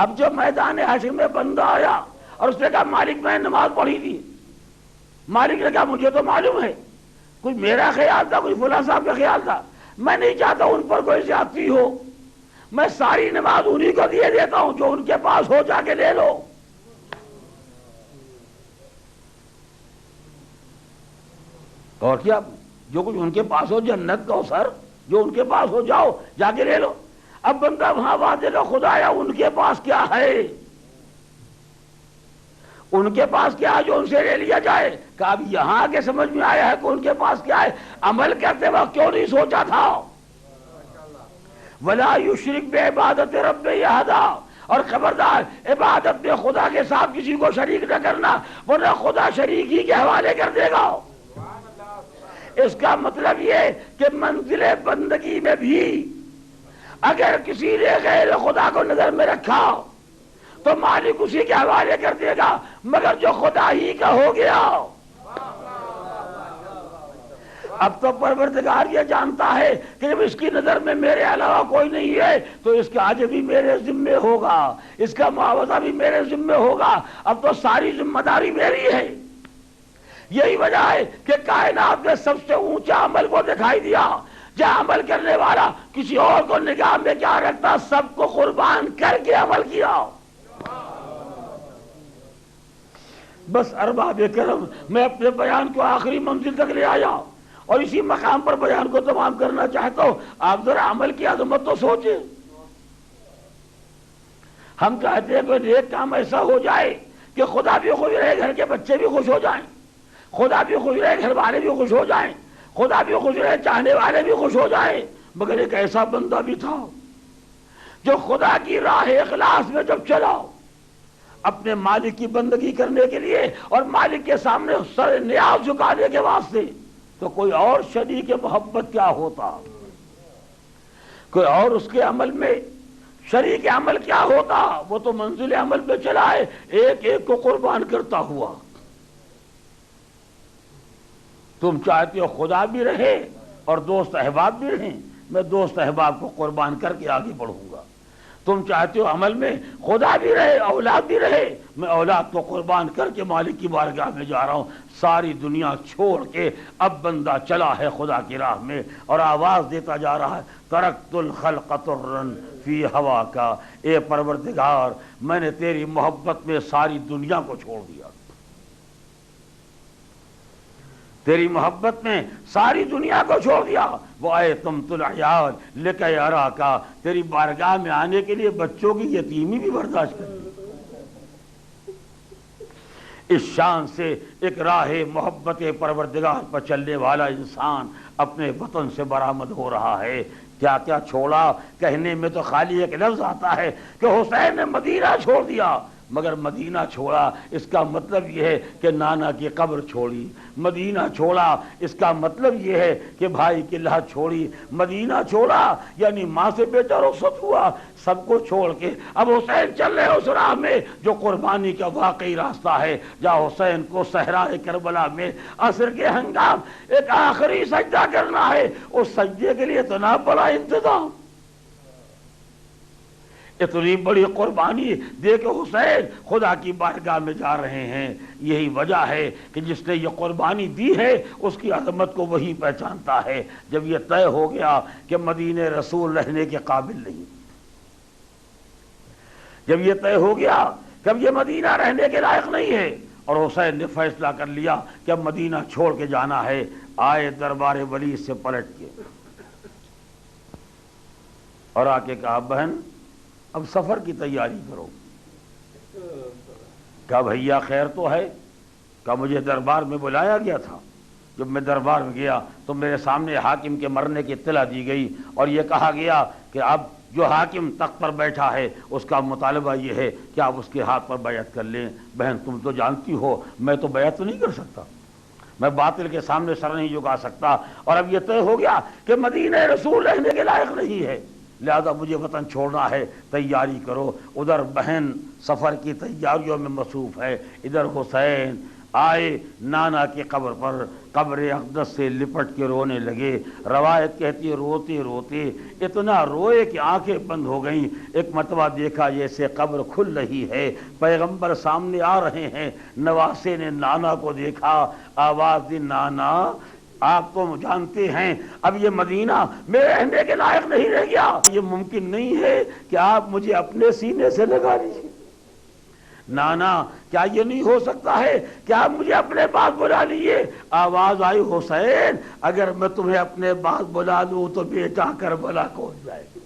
B: اب جو میدان حشر میں بندہ آیا اور اس نے کہا مالک میں نے نماز پڑھی تھی، مالک نے کہا مجھے تو معلوم ہے، کوئی میرا خیال تھا، کوئی فلاں صاحب کا خیال تھا، میں نہیں چاہتا ان پر کوئی زیادتی ہو، میں ساری نماز انہی کو دیے دیتا ہوں، جو ان کے پاس ہو جا کے لے لو. اور کیا جو کچھ ان کے پاس ہو جنت کا ہو سر، جو ان کے پاس ہو جاؤ جا کے لے لو. اب بندہ وہاں بات لو خدایا ان کے پاس کیا ہے، ان کے پاس کیا ہے جو ان سے لے لیا جائے. کہ اب یہاں آگے سمجھ میں آیا ہے کہ ان کے پاس کیا ہے. عمل کرتے وقت کیوں نہیں سوچا تھا؟ وَلَا يُشْرِكْ بِعِبَادَةِ رَبِّهِ أَحَدًا. اور خبردار عبادت میں خدا کے ساتھ کسی کو شریک نہ کرنا، ورنہ خدا شریک ہی کے حوالے کر دے گا. اس کا مطلب یہ کہ منزل بندگی میں بھی اگر کسی نے غیر خدا کو نظر میں رکھا تو مالک اسی کے حوالے کر دے گا، مگر جو خدا ہی کا ہو گیا. اب تو پروردگار یہ جانتا ہے کہ جب اس کی نظر میں میرے علاوہ کوئی نہیں ہے تو اس کا اجر بھی میرے ذمے ہوگا، اس کا معاوضہ بھی میرے ذمے ہوگا. اب تو ساری ذمہ داری میری ہے. یہی وجہ ہے کہ کائنات میں سب سے اونچا عمل کو دکھائی دیا جہاں عمل کرنے والا کسی اور کو نگاہ میں کیا رکھتا، سب کو قربان کر کے عمل کیا. بس ارباب کرم، میں اپنے بیان کو آخری منزل تک لے آیا اور اسی مقام پر بیان کو تمام کرنا چاہتا ہوں. آپ ذرا عمل کی عظمت تو سوچیں. ہم چاہتے ہیں کہ نیک کام ایسا ہو جائے کہ خدا بھی خوش رہے، گھر کے بچے بھی خوش ہو جائیں، خدا بھی خوش رہے، گھر والے بھی خوش ہو جائیں، خدا بھی خوش رہے، چاہنے والے بھی خوش ہو جائیں. مگر ایک ایسا بندہ بھی تھا جو خدا کی راہ اخلاص میں جب چلا اپنے مالک کی بندگی کرنے کے لیے اور مالک کے سامنے سر نیاز جھکانے کے واسطے، تو کوئی اور شریک محبت کیا ہوتا، کوئی اور اس کے عمل میں شریک عمل کیا ہوتا. وہ تو منزل عمل پہ چلا ہے ایک ایک کو قربان کرتا ہوا. تم چاہتے ہو خدا بھی رہے اور دوست احباب بھی رہیں، میں دوست احباب کو قربان کر کے آگے بڑھوں گا. تم چاہتے ہو عمل میں خدا بھی رہے اولاد بھی رہے، میں اولاد کو قربان کر کے مالک کی بارگاہ میں جا رہا ہوں. ساری دنیا چھوڑ کے اب بندہ چلا ہے خدا کی راہ میں اور آواز دیتا جا رہا ہے ترکت الخلق طرا فی ہوا کا. اے پروردگار، میں نے تیری محبت میں ساری دنیا کو چھوڑ دیا، تیری محبت میں ساری دنیا کو چھوڑ دیا. وہ آئے تم تلعیار لکے ارا کا، تیری بارگاہ میں آنے کے لیے بچوں کی یتیمی بھی برداشت کر لی. اس شان سے ایک راہ محبت پروردگار پر چلنے والا انسان اپنے وطن سے برآمد ہو رہا ہے. کیا کیا چھوڑا، کہنے میں تو خالی ایک لفظ آتا ہے کہ حسین نے مدینہ چھوڑ دیا، مگر مدینہ چھوڑا اس کا مطلب یہ ہے کہ نانا کی قبر چھوڑی. مدینہ چھوڑا اس کا مطلب یہ ہے کہ بھائی کی لہر چھوڑی. مدینہ چھوڑا یعنی ماں سے بے چار رخصت ہوا، سب کو چھوڑ کے اب حسین چل رہے اس راہ میں جو قربانی کا واقعی راستہ ہے، جہاں حسین کو صحرائے کربلا میں عصر کے ہنگام ایک آخری سجدہ کرنا ہے. اس سجدے کے لیے اتنا بڑا انتظام، اتنی بڑی قربانی دے کے حسین خدا کی بارگاہ میں جا رہے ہیں. یہی وجہ ہے کہ جس نے یہ قربانی دی ہے اس کی عظمت کو وہی پہچانتا ہے جب یہ طے ہو گیا کہ مدینہ رسول رہنے کے قابل نہیں، جب یہ طے ہو گیا کہ اب یہ مدینہ رہنے کے لائق نہیں ہے اور حسین نے فیصلہ کر لیا کہ اب مدینہ چھوڑ کے جانا ہے. آئے دربار ولی سے پلٹ کے اور آ کے کہا بہن اب سفر کی تیاری کرو. کہا بھیا خیر تو ہے. کہا مجھے دربار میں بلایا گیا تھا، جب میں دربار میں گیا تو میرے سامنے حاکم کے مرنے کی اطلاع دی گئی اور یہ کہا گیا کہ اب جو حاکم تخت پر بیٹھا ہے اس کا مطالبہ یہ ہے کہ آپ اس کے ہاتھ پر بیعت کر لیں. بہن تم تو جانتی ہو میں تو بیعت تو نہیں کر سکتا، میں باطل کے سامنے سر نہیں جھکا سکتا، اور اب یہ طے ہو گیا کہ مدینہ رسول رہنے کے لائق نہیں ہے، لہذا مجھے وطن چھوڑنا ہے، تیاری کرو۔ ادھر بہن سفر کی تیاریوں میں مصروف ہے، ادھر حسین آئے نانا کی قبر پر، قبر اقدس سے لپٹ کے رونے لگے۔ روایت کہتی ہے روتے روتے اتنا روئے کہ آنکھیں بند ہو گئیں۔ ایک مرتبہ دیکھا جیسے قبر کھل رہی ہے، پیغمبر سامنے آ رہے ہیں، نواسے نے نانا کو دیکھا، آواز دی نانا آپ تو جانتے ہیں اب یہ مدینہ میرے رہنے کے لائق نہیں رہ گیا، یہ ممکن نہیں ہے کہ آپ مجھے اپنے سینے سے لگا لیجیے۔ نانا کیا یہ نہیں ہو سکتا ہے کہ آپ مجھے اپنے پاس بلا لیجیے؟ آواز آئی حسین اگر میں تمہیں اپنے پاس بلا لوں تو بیٹا کربلا کون جائے گی؟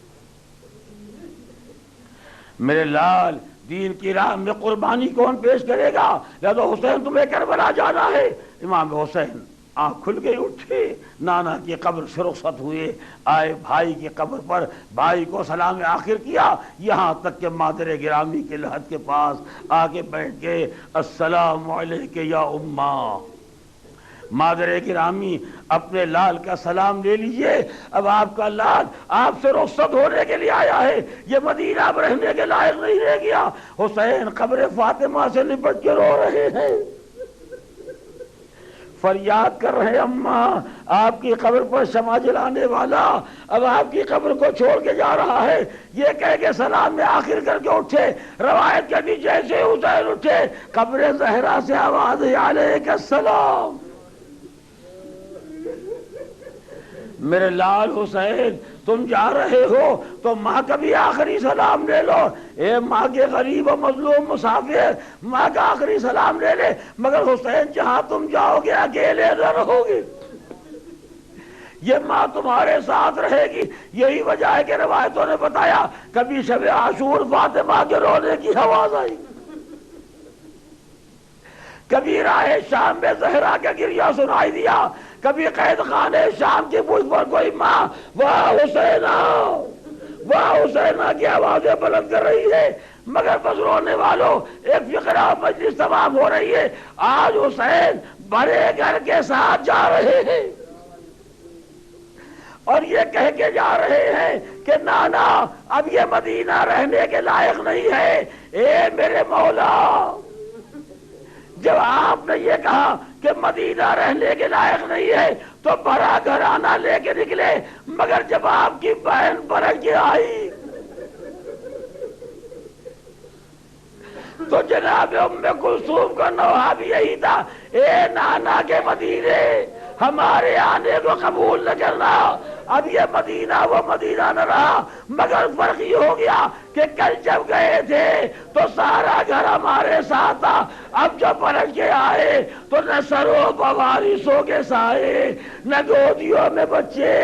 B: میرے لال دین کی راہ میں قربانی کون پیش کرے گا؟ لہذا حسین تمہیں کربلا جانا ہے۔ امام حسین آنکھ کھل گئی، اٹھے، نانا کی قبر سے رخصت ہوئے، آئے بھائی کی قبر پر، بھائی کو سلام آخر کیا، یہاں تک کہ مادر گرامی کے لحد کے پاس آ کے بیٹھ گئے۔ السلام علیکہ یا اماں۔ مادر گرامی اپنے لال کا سلام لے لیجئے، اب آپ کا لال آپ سے رخصت ہونے کے لیے آیا ہے، یہ مدینہ اب رہنے کے لائق نہیں رہ گیا۔ حسین قبر فاطمہ سے لپٹ کے رو رہے ہیں، فریاد کر رہے ہیں اماں آپ کی قبر پر شمع جلانے والا اب آپ کی قبر کو چھوڑ کے جا رہا ہے۔ یہ کہہ کے سلام میں آخر کر کے اٹھے۔ روایت کے نیچے جیسے حسین اٹھے قبر زہرا سے آواز علیک السلام۔ میرے لال حسین تم جا رہے ہو تو ماں کا بھی آخری سلام لے لو، اے ماں کے غریب و مظلوم مسافر، ماں کا آخری سلام لے لے، مگر حسین جہاں تم جاؤ گے اکیلے نہ رہو گے، یہ ماں تمہارے ساتھ رہے گی۔ یہی وجہ ہے کہ روایتوں نے بتایا کبھی شب عاشور فاطمہ کے رونے کی آواز آئی، کبھی راہ شام میں زہرا کا گریہ سنائی دیا، کبھی قید خانے شام کی پشت پر کوئی ماں واہ حسینہ واہ حسینہ کی آوازیں بلند کر رہی ہے۔ مگر بس رونے والوں ایک فقرہ مجلس تمام ہو رہی ہے، آج حسین بڑے گھر کے ساتھ جا رہے ہیں اور یہ کہہ کے جا رہے ہیں کہ نانا اب یہ مدینہ رہنے کے لائق نہیں ہے، اے میرے مولا۔ جب آپ نے یہ کہا کہ مدینہ رہنے کے لائق نہیں ہے تو بڑا گھرانہ لے کے نکلے، مگر جب آپ کی بہن برک کے آئی تو جناب ام کلثوم کا نوحہ بھی یہی تھا، اے نانا کے مدینے ہمارے آنے کو قبول نہ کرنا۔ اب یہ مدینہ وہ مدینہ نہ رہا، مگر فرق یہ ہو گیا کہ کل جب گئے تھے تو سارا گھر ہمارے ساتھ تھا، اب جب پلٹ کے آئے تو نہ سروں بوارثوں کے سائے نہ گودیوں میں بچے،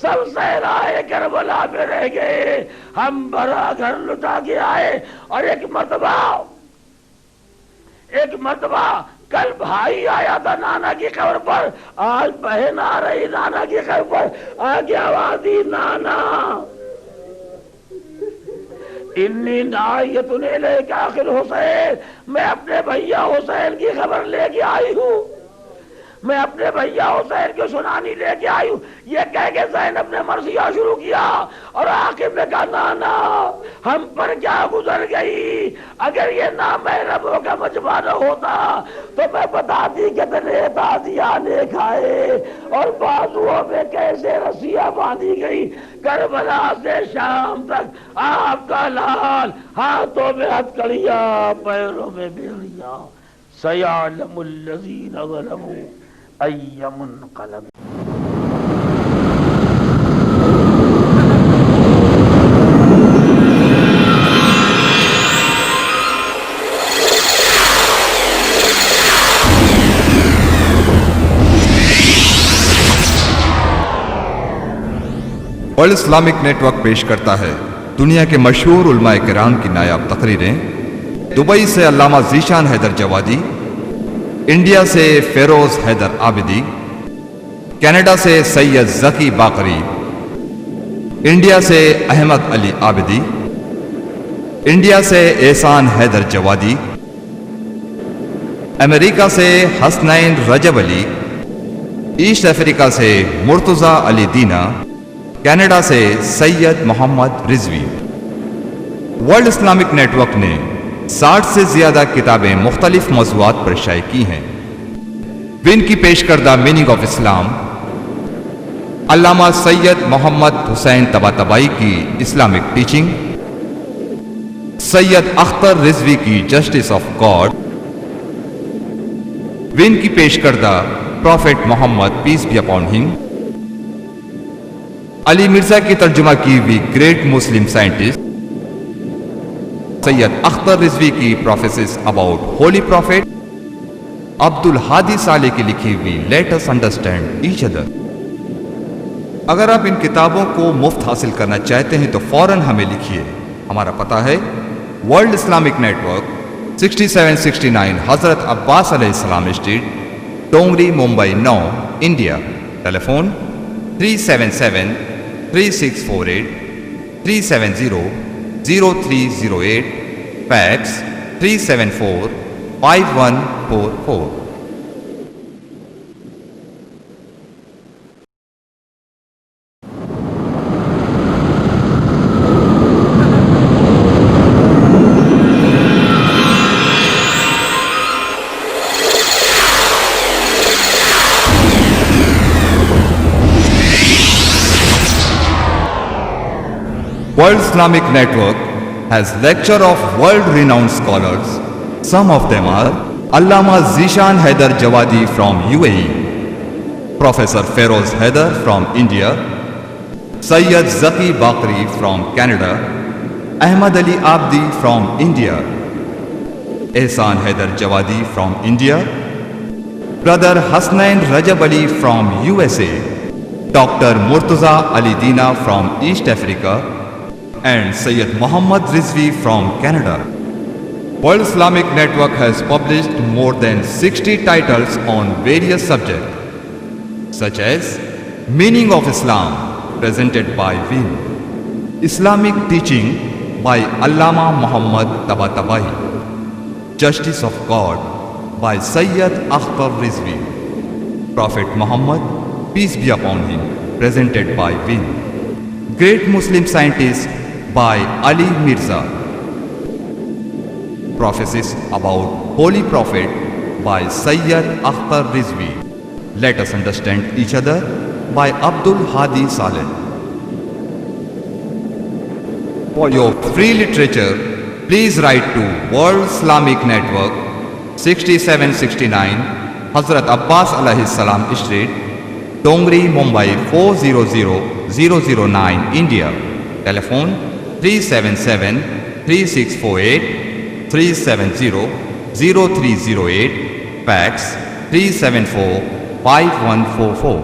B: سب صحرائے کربلا میں رہ گئے، ہم بھرا گھر لٹا کے آئے۔ اور ایک مرتبہ کل بھائی آیا تھا نانا کی قبر پر، آج بہن آ رہی نانا کی قبر پر، آگے آواز دی نانا انی نائیت الیک آخر حسین، میں اپنے بھیا حسین کی خبر لے کے آئی ہوں، میں اپنے بھیا حسین کی سنانی لے کے آئی ہوں۔ یہ کہہ کے زینب نے مرثیہ شروع کیا اور آخر میں کہا نانا ہم پر کیا گزر گئی، اگر یہ نامحرموں کا مجمع نہ ہوتا تو میں بتاتی کتنے تازیانے کھائے اور بازوؤں میں کیسے رسیاں باندھی گئی۔ کربلا سے شام تک آپ کا لال ہاتھوں میں ہتھکڑیاں پیروں میں بیڑیاں، سیعلم الذین ظلموا ای منقلب۔
A: ورلڈ اسلامک نیٹ ورک پیش کرتا ہے دنیا کے مشہور علماء کرام کی نایاب تقریریں۔ دبئی سے علامہ ذیشان حیدر جوادی، انڈیا سے فیروز حیدر عابدی، کینیڈا سے سید ذکی باقری، انڈیا سے احمد علی عابدی، انڈیا سے احسان حیدر جوادی، امریکہ سے حسنین رجب علی، ایسٹ افریقہ سے مرتضی علی دینا، کینیڈا سے Syed Muhammad Rizvi. World Islamic Network نے 60 سے زیادہ کتابیں مختلف موضوعات پر شائع کی ہیں۔ ان کی پیش کردہ meaning of Islam, Allama Syed Muhammad Husain Tabatabai کی اسلامک ٹیچنگ، سید اختر رضوی کی جسٹس آف گاڈ، ان کی پیش کردہ prophet Muhammad peace be upon him, Ali Mirza کی ترجمہ کی ہوئی great Muslim scientist, Syed Akhtar Rizvi کی پروفیسز اباؤٹ ہولی پروفیٹ، عبد الحادی صالح کی لکھی ہوئی let us understand each other. اگر آپ ان کتابوں کو مفت حاصل کرنا چاہتے ہیں تو فوراً ہمیں لکھیے۔ ہمارا پتہ ہے ورلڈ اسلامک نیٹ ورک، 6769 حضرت عباس علیہ السلام street, ٹونگری، Mumbai 9، India. Tele phone 377-3648 370-0308، fax 374-5144۔ World Islamic Network has lecture of world-renowned scholars. Some of them are Allama Zishan Haidar Jawadi from UAE, Professor Feroz Haidar from India, Sayyid Zaki Bakri from Canada, Ahmad Ali Abdi from India, Ehsan Haidar Jawadi from India, Brother Hasnain Rajab Ali from USA, Dr. Murtaza Ali Dina from East Africa, and Sayyid Muhammad Rizvi from Canada. World Islamic Network has published more than 60 titles on various subjects, such as Meaning of Islam, presented by Win, Islamic Teaching by Allama Muhammad Tabatabai, Justice of God by Sayyid Akhtar Rizvi, Prophet Muhammad, peace be upon him, presented by Win, Great Muslim Scientist by Ali Mirza, Prophecies about Holy Prophet by Sayyid Akhtar Rizvi, Let Us Understand Each Other by Abdul Hadi Saleh. For your free literature, please write to World Islamic Network, 6769 Hazrat Abbas Alayhi Salam Street, Tongri, Mumbai 400009, India. Telephone 377-3648 370-0308, fax 374-5144.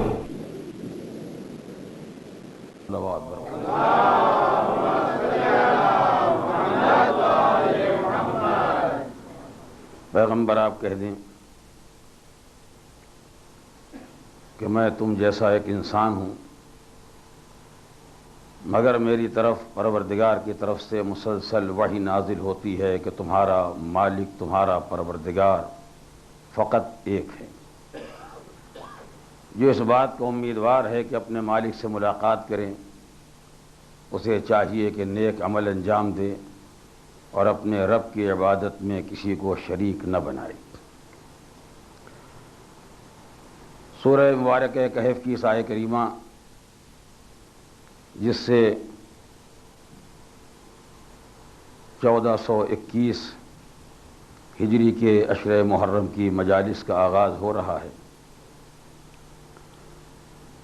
B: پیغمبر آپ کہہ دیں کہ میں تم جیسا ایک انسان ہوں، مگر میری طرف پروردگار کی طرف سے مسلسل وحی نازل ہوتی ہے کہ تمہارا مالک، تمہارا پروردگار فقط ایک ہے۔ جو اس بات کو امیدوار ہے کہ اپنے مالک سے ملاقات کریں، اسے چاہیے کہ نیک عمل انجام دے اور اپنے رب کی عبادت میں کسی کو شریک نہ بنائے۔ سورہ مبارکہ کہف کی اس آیت کریمہ، جس سے 1421 ہجری کے عشرہ محرم کی مجالس کا آغاز ہو رہا ہے،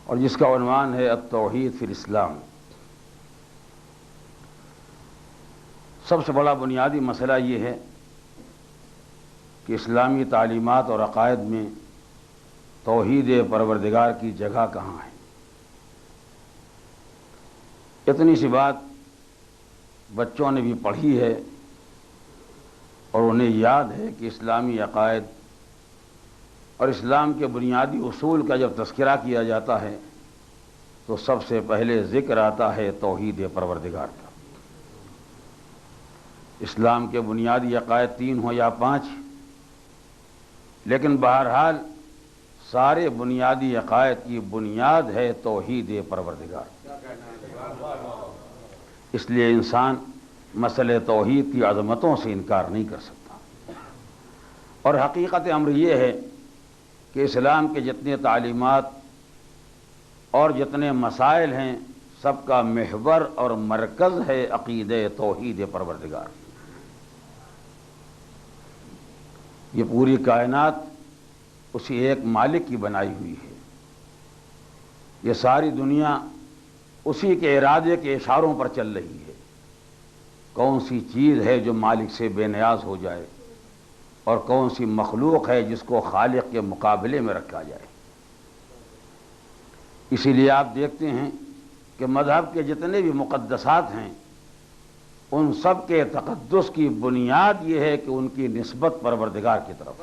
B: اور جس کا عنوان ہے التوحید فی الاسلام۔ سب سے بڑا بنیادی مسئلہ یہ ہے کہ اسلامی تعلیمات اور عقائد میں توحید پروردگار کی جگہ کہاں ہے۔ اتنی سی بات بچوں نے بھی پڑھی ہے اور انہیں یاد ہے کہ اسلامی عقائد اور اسلام کے بنیادی اصول کا جب تذکرہ کیا جاتا ہے تو سب سے پہلے ذکر آتا ہے توحید پروردگار کا۔ اسلام کے بنیادی عقائد 3 ہوں یا 5، لیکن بہرحال سارے بنیادی عقائد کی بنیاد ہے توحید پروردگار۔ اس لیے انسان مسئلہ توحید کی عظمتوں سے انکار نہیں کر سکتا۔ اور حقیقت امر یہ ہے کہ اسلام کے جتنے تعلیمات اور جتنے مسائل ہیں سب کا محور اور مرکز ہے عقیدہ توحید پروردگار۔ یہ پوری کائنات اسی ایک مالک کی بنائی ہوئی ہے، یہ ساری دنیا اسی کے ارادے کے اشاروں پر چل رہی ہے۔ کون سی چیز ہے جو مالک سے بے نیاز ہو جائے اور کون سی مخلوق ہے جس کو خالق کے مقابلے میں رکھا جائے؟ اسی لیے آپ دیکھتے ہیں کہ مذہب کے جتنے بھی مقدسات ہیں ان سب کے تقدس کی بنیاد یہ ہے کہ ان کی نسبت پروردگار کی طرف۔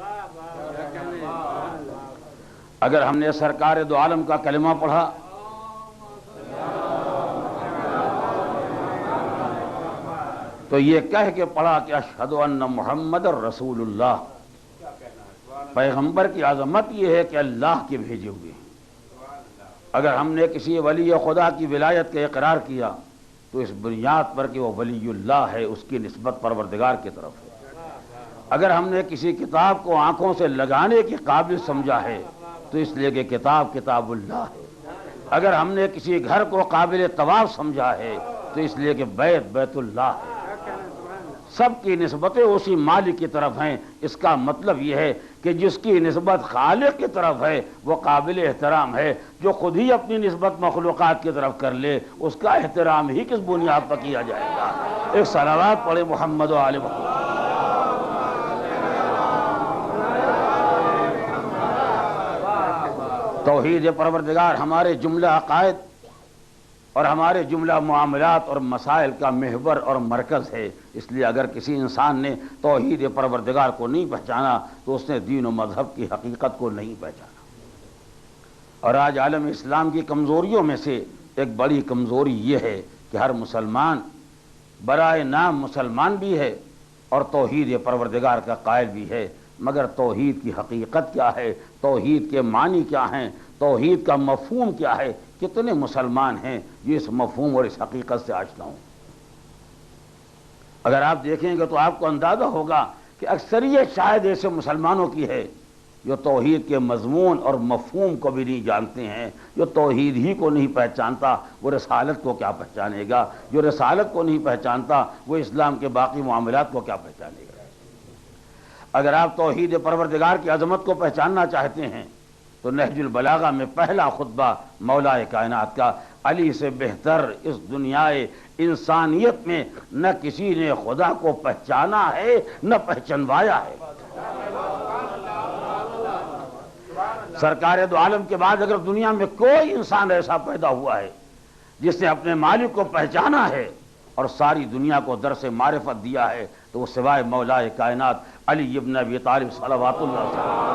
B: اگر ہم نے سرکار دو عالم کا کلمہ پڑھا تو یہ کہہ کے پڑھا کہ اشہد ان محمد رسول اللہ، پیغمبر کی عظمت یہ ہے کہ اللہ کے بھیجے ہوئے ہیں۔ اگر ہم نے کسی ولی خدا کی ولایت کا اقرار کیا تو اس بنیاد پر کہ وہ ولی اللہ ہے، اس کی نسبت پروردگار کی طرف ہے۔ اگر ہم نے کسی کتاب کو آنکھوں سے لگانے کے قابل سمجھا ہے تو اس لیے کہ کتاب اللہ ہے۔ اگر ہم نے کسی گھر کو قابل طواف سمجھا ہے تو اس لیے کہ بیت اللہ ہے۔ سب کی نسبتیں اسی مالک کی طرف ہیں۔ اس کا مطلب یہ ہے کہ جس کی نسبت خالق کی طرف ہے وہ قابل احترام ہے۔ جو خود ہی اپنی نسبت مخلوقات کی طرف کر لے اس کا احترام ہی کس بنیاد پر کیا جائے گا؟ ایک صلوات پڑھے محمد و آل محمد۔ توحید پروردگار ہمارے جملہ عقائد اور ہمارے جملہ معاملات اور مسائل کا محور اور مرکز ہے۔ اس لیے اگر کسی انسان نے توحید پروردگار کو نہیں پہچانا تو اس نے دین و مذہب کی حقیقت کو نہیں پہچانا۔ اور آج عالم اسلام کی کمزوریوں میں سے ایک بڑی کمزوری یہ ہے کہ ہر مسلمان برائے نام مسلمان بھی ہے اور توحید پروردگار کا قائل بھی ہے، مگر توحید کی حقیقت کیا ہے، توحید کے معنی کیا ہیں، توحید کا مفہوم کیا ہے، کتنے مسلمان ہیں جو اس مفہوم اور اس حقیقت سے آشنا ہوں؟ اگر آپ دیکھیں گے تو آپ کو اندازہ ہوگا کہ اکثریت شاید ایسے مسلمانوں کی ہے جو توحید کے مضمون اور مفہوم کو بھی نہیں جانتے ہیں۔ جو توحید ہی کو نہیں پہچانتا وہ رسالت کو کیا پہچانے گا؟ جو رسالت کو نہیں پہچانتا وہ اسلام کے باقی معاملات کو کیا پہچانے گا؟ اگر آپ توحید پروردگار کی عظمت کو پہچاننا چاہتے ہیں تو نہج البلاغہ میں پہلا خطبہ مولا کائنات کا، علی سے بہتر اس دنیا انسانیت میں نہ کسی نے خدا کو پہچانا ہے نہ پہچنوایا ہے۔ سرکار دو عالم کے بعد اگر دنیا میں کوئی انسان ایسا پیدا ہوا ہے جس نے اپنے مالک کو پہچانا ہے اور ساری دنیا کو درس معرفت دیا ہے تو وہ سوائے مولا کائنات علی ابن ابی طالب صلوات اللہ علیہ۔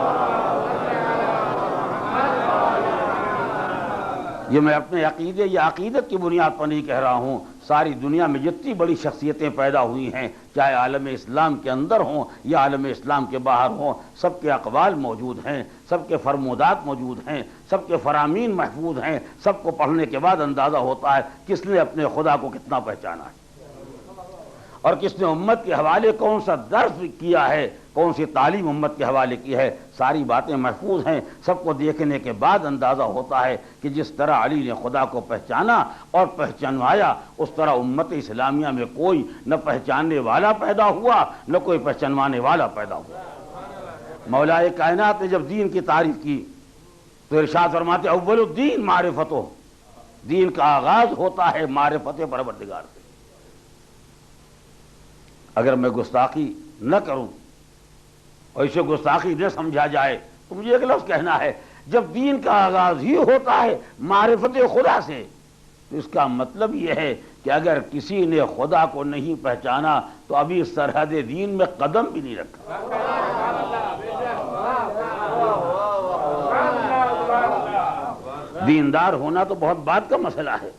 B: یہ میں اپنے عقیدے یا عقیدت کی بنیاد پر نہیں کہہ رہا ہوں، ساری دنیا میں جتنی بڑی شخصیتیں پیدا ہوئی ہیں چاہے عالم اسلام کے اندر ہوں یا عالم اسلام کے باہر ہوں، سب کے اقوال موجود ہیں، سب کے فرمودات موجود ہیں، سب کے فرامین محفوظ ہیں۔ سب کو پڑھنے کے بعد اندازہ ہوتا ہے کس نے اپنے خدا کو کتنا پہچانا ہے اور کس نے امت کے حوالے کون سا درس کیا ہے، کون سی تعلیم امت کے حوالے کی ہے۔ ساری باتیں محفوظ ہیں۔ سب کو دیکھنے کے بعد اندازہ ہوتا ہے کہ جس طرح علی نے خدا کو پہچانا اور پہچانوایا اس طرح امت اسلامیہ میں کوئی نہ پہچاننے والا پیدا ہوا نہ کوئی پہچانوانے والا پیدا ہوا۔ مولا کائنات نے جب دین کی تعریف کی تو ارشاد فرماتے اول الدین معرفت ہو، دین کا آغاز ہوتا ہے معرفت پروردگار سے۔ اگر میں گستاخی نہ کروں اور اسے گستاخی نہ سمجھا جائے تو مجھے ایک لفظ کہنا ہے، جب دین کا آغاز ہی ہوتا ہے معرفت خدا سے تو اس کا مطلب یہ ہے کہ اگر کسی نے خدا کو نہیں پہچانا تو ابھی سرحد دین میں قدم بھی نہیں رکھا۔ دیندار ہونا تو بہت بات کا مسئلہ ہے،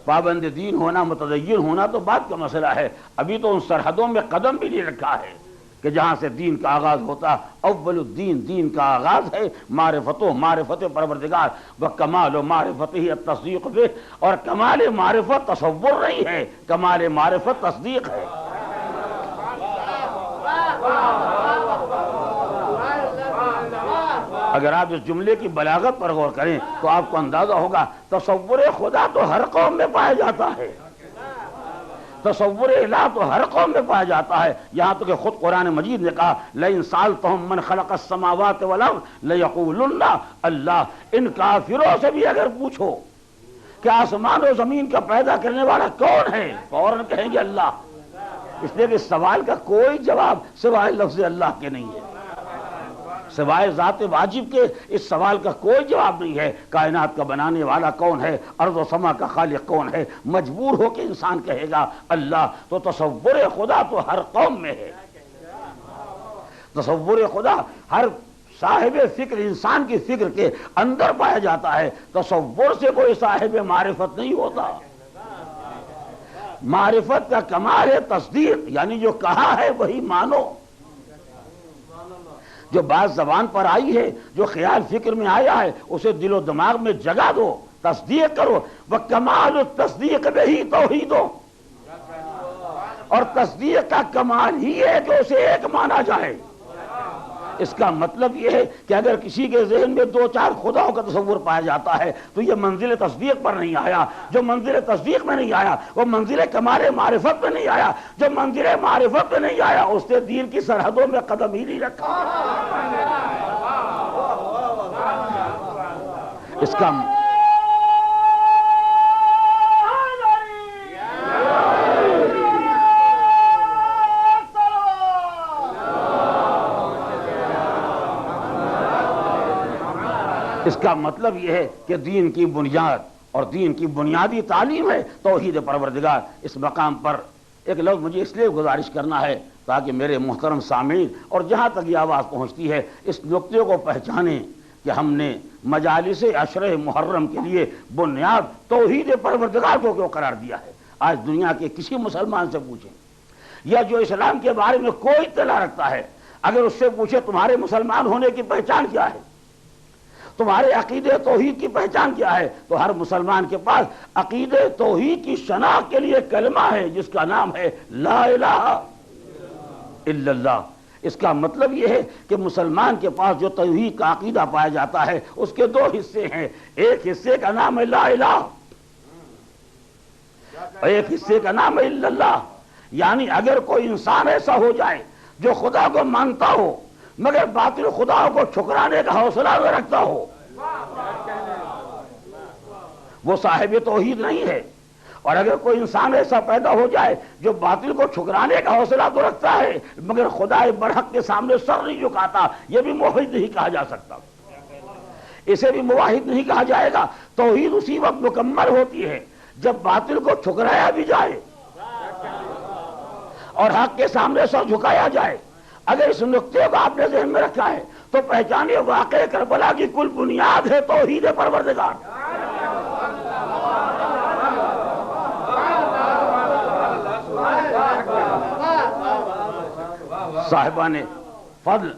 B: پابند دین ہونا، متدین ہونا تو بات کا مسئلہ ہے، ابھی تو ان سرحدوں میں قدم بھی نہیں رکھا ہے۔ کہ جہاں سے دین کا آغاز ہوتا ہے، اول الدین، دین کا آغاز ہے معرفت پروردگار، و کمال و معرفت ہی التصدیق بہ، اور کمال معرفت تصور نہیں ہے، کمال معرفت تصدیق ہے۔ اگر آپ اس جملے کی بلاغت پر غور کریں تو آپ کو اندازہ ہوگا تصور خدا تو ہر قوم میں پایا جاتا ہے، تصور الہ تو ہر قوم میں پایا جاتا ہے، یہاں تو کہ خود قرآن مجید نے کہا لَإِن سَأَلْتَهُم مَّن خَلَقَ السَّمَاوَاتِ وَالْأَرْضَ لَيَقُولُنَّ اللہ، ان کافروں سے بھی اگر پوچھو کہ آسمان و زمین کا پیدا کرنے والا کون ہے، فوراً کہیں گے اللہ، اس لیے کہ اس سوال کا کوئی جواب سوائے لفظ اللہ کے نہیں ہے، سوائے ذات واجب کے اس سوال کا کوئی جواب نہیں ہے۔ کائنات کا بنانے والا کون ہے، ارض و سما کا خالق کون ہے، مجبور ہو کے انسان کہے گا اللہ۔ تو تصور خدا تو ہر قوم میں ہے، تصور خدا ہر صاحب فکر انسان کی فکر کے اندر پایا جاتا ہے، تصور سے کوئی صاحب معرفت نہیں ہوتا۔ معرفت کا کمال ہے تصدیق، یعنی جو کہا ہے وہی مانو، جو بات زبان پر آئی ہے، جو خیال فکر میں آیا ہے، اسے دل و دماغ میں جگہ دو، تصدیق کرو۔ وَكَمَالُ التصدیق بِهِ توحید، اور تصدیق کا کمال ہی ہے کہ اسے ایک مانا جائے۔ اس کا مطلب یہ ہے کہ اگر کسی کے ذہن میں دو چار خداؤں کا تصور پایا جاتا ہے تو یہ منزل تصدیق پر نہیں آیا، جو منزل تصدیق میں نہیں آیا وہ منزل کمال معرفت میں نہیں آیا، جو منزل معرفت میں نہیں آیا اس نے دین کی سرحدوں میں قدم ہی نہیں رکھا۔ اس کا اس کا مطلب یہ ہے کہ دین کی بنیاد اور دین کی بنیادی تعلیم ہے توحید پروردگار۔ اس مقام پر ایک لفظ مجھے اس لیے گزارش کرنا ہے تاکہ میرے محترم سامعین اور جہاں تک یہ آواز پہنچتی ہے اس نقطے کو پہچانیں کہ ہم نے مجالس عشرہ محرم کے لیے بنیاد توحید پروردگار کو کیوں قرار دیا ہے۔ آج دنیا کے کسی مسلمان سے پوچھیں یا جو اسلام کے بارے میں کوئی اطلاع رکھتا ہے، اگر اس سے پوچھے تمہارے مسلمان ہونے کی پہچان کیا ہے، تمہارے عقیدے توحید کی پہچان کیا ہے، تو ہر مسلمان کے پاس عقیدے توحید کی شناخت کے لیے کلمہ ہے جس کا نام ہے لا الہ الا اللہ۔ اس کا مطلب یہ ہے کہ مسلمان کے پاس جو توحید کا عقیدہ پایا جاتا ہے اس کے دو حصے ہیں، ایک حصے کا نام ہے لا الہ اور ایک حصے کا نام ہے الا اللہ۔ یعنی اگر کوئی انسان ایسا ہو جائے جو خدا کو مانتا ہو مگر باطل خداؤں کو ٹھکرانے کا حوصلہ نہ رکھتا ہو، وہ صاحب توحید نہیں ہے۔ اور اگر کوئی انسان ایسا پیدا ہو جائے جو باطل کو ٹھکرانے کا حوصلہ تو رکھتا ہے مگر خدا برحق کے سامنے سر نہیں جھکاتا، یہ بھی موحد نہیں کہا جا سکتا، اسے بھی موحد نہیں کہا جائے گا۔ توحید اسی وقت مکمل ہوتی ہے جب باطل کو ٹھکرایا بھی جائے اور حق کے سامنے سر جھکایا جائے۔ اگر اس نقطے کو آپ نے ذہن میں رکھا ہے تو پہچانیے واقعہ کربلا کی کل بنیاد ہے توحید پروردگار۔ صاحبان فضل،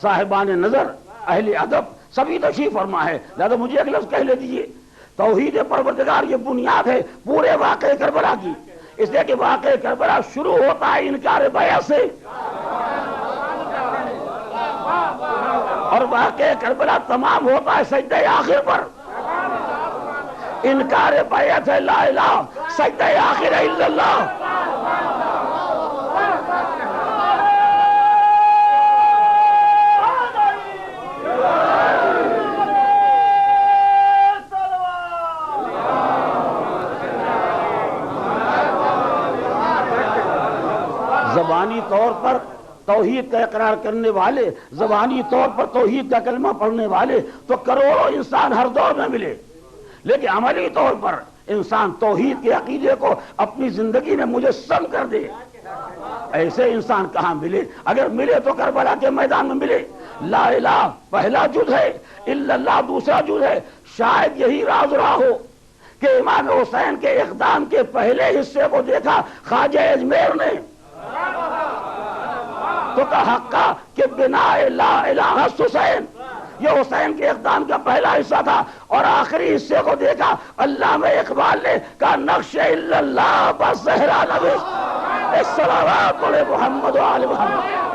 B: صاحبان نظر، اہل ادب سبھی تشریف فرما ہے، لہذا مجھے ایک لفظ کہہ لے دیجیے، توحید پروردگار یہ بنیاد ہے پورے واقعہ کربلا کی، اس لیے کہ واقعہ کربلا شروع ہوتا ہے انکار بیعت سے اور واقعہ کربلا تمام ہوتا ہے سجدہ آخر پر۔ انکار بیعت ہے لا الہ، سجدہ آخر ہے الا اللہ۔ زبانی طور پر توحید کا اقرار کرنے والے، زبانی طور پر توحید کا کلمہ پڑھنے والے تو کروڑوں انسان ہر دور میں ملے، لیکن عملی طور پر انسان توحید کے عقیدے کو اپنی زندگی میں مجسم کر دے، ایسے انسان کہاں ملے؟ اگر ملے تو کربلا کے میدان میں ملے۔ لا الہ پہلا جز ہے، الا اللہ دوسرا جز ہے۔ شاید یہی راز رہا ہو کہ امام حسین کے اقدام کے پہلے حصے کو دیکھا خواجہ اجمیر نے
C: تو کہا حقا کہ بنا لا الہ حسین، یہ حسین کے اقدام کا پہلا حصہ تھا، اور آخری حصے کو دیکھا علامہ اقبال نے کہا نقش الا اللہ بس زہرا نوش، الصلوات علی محمد و آل محمد۔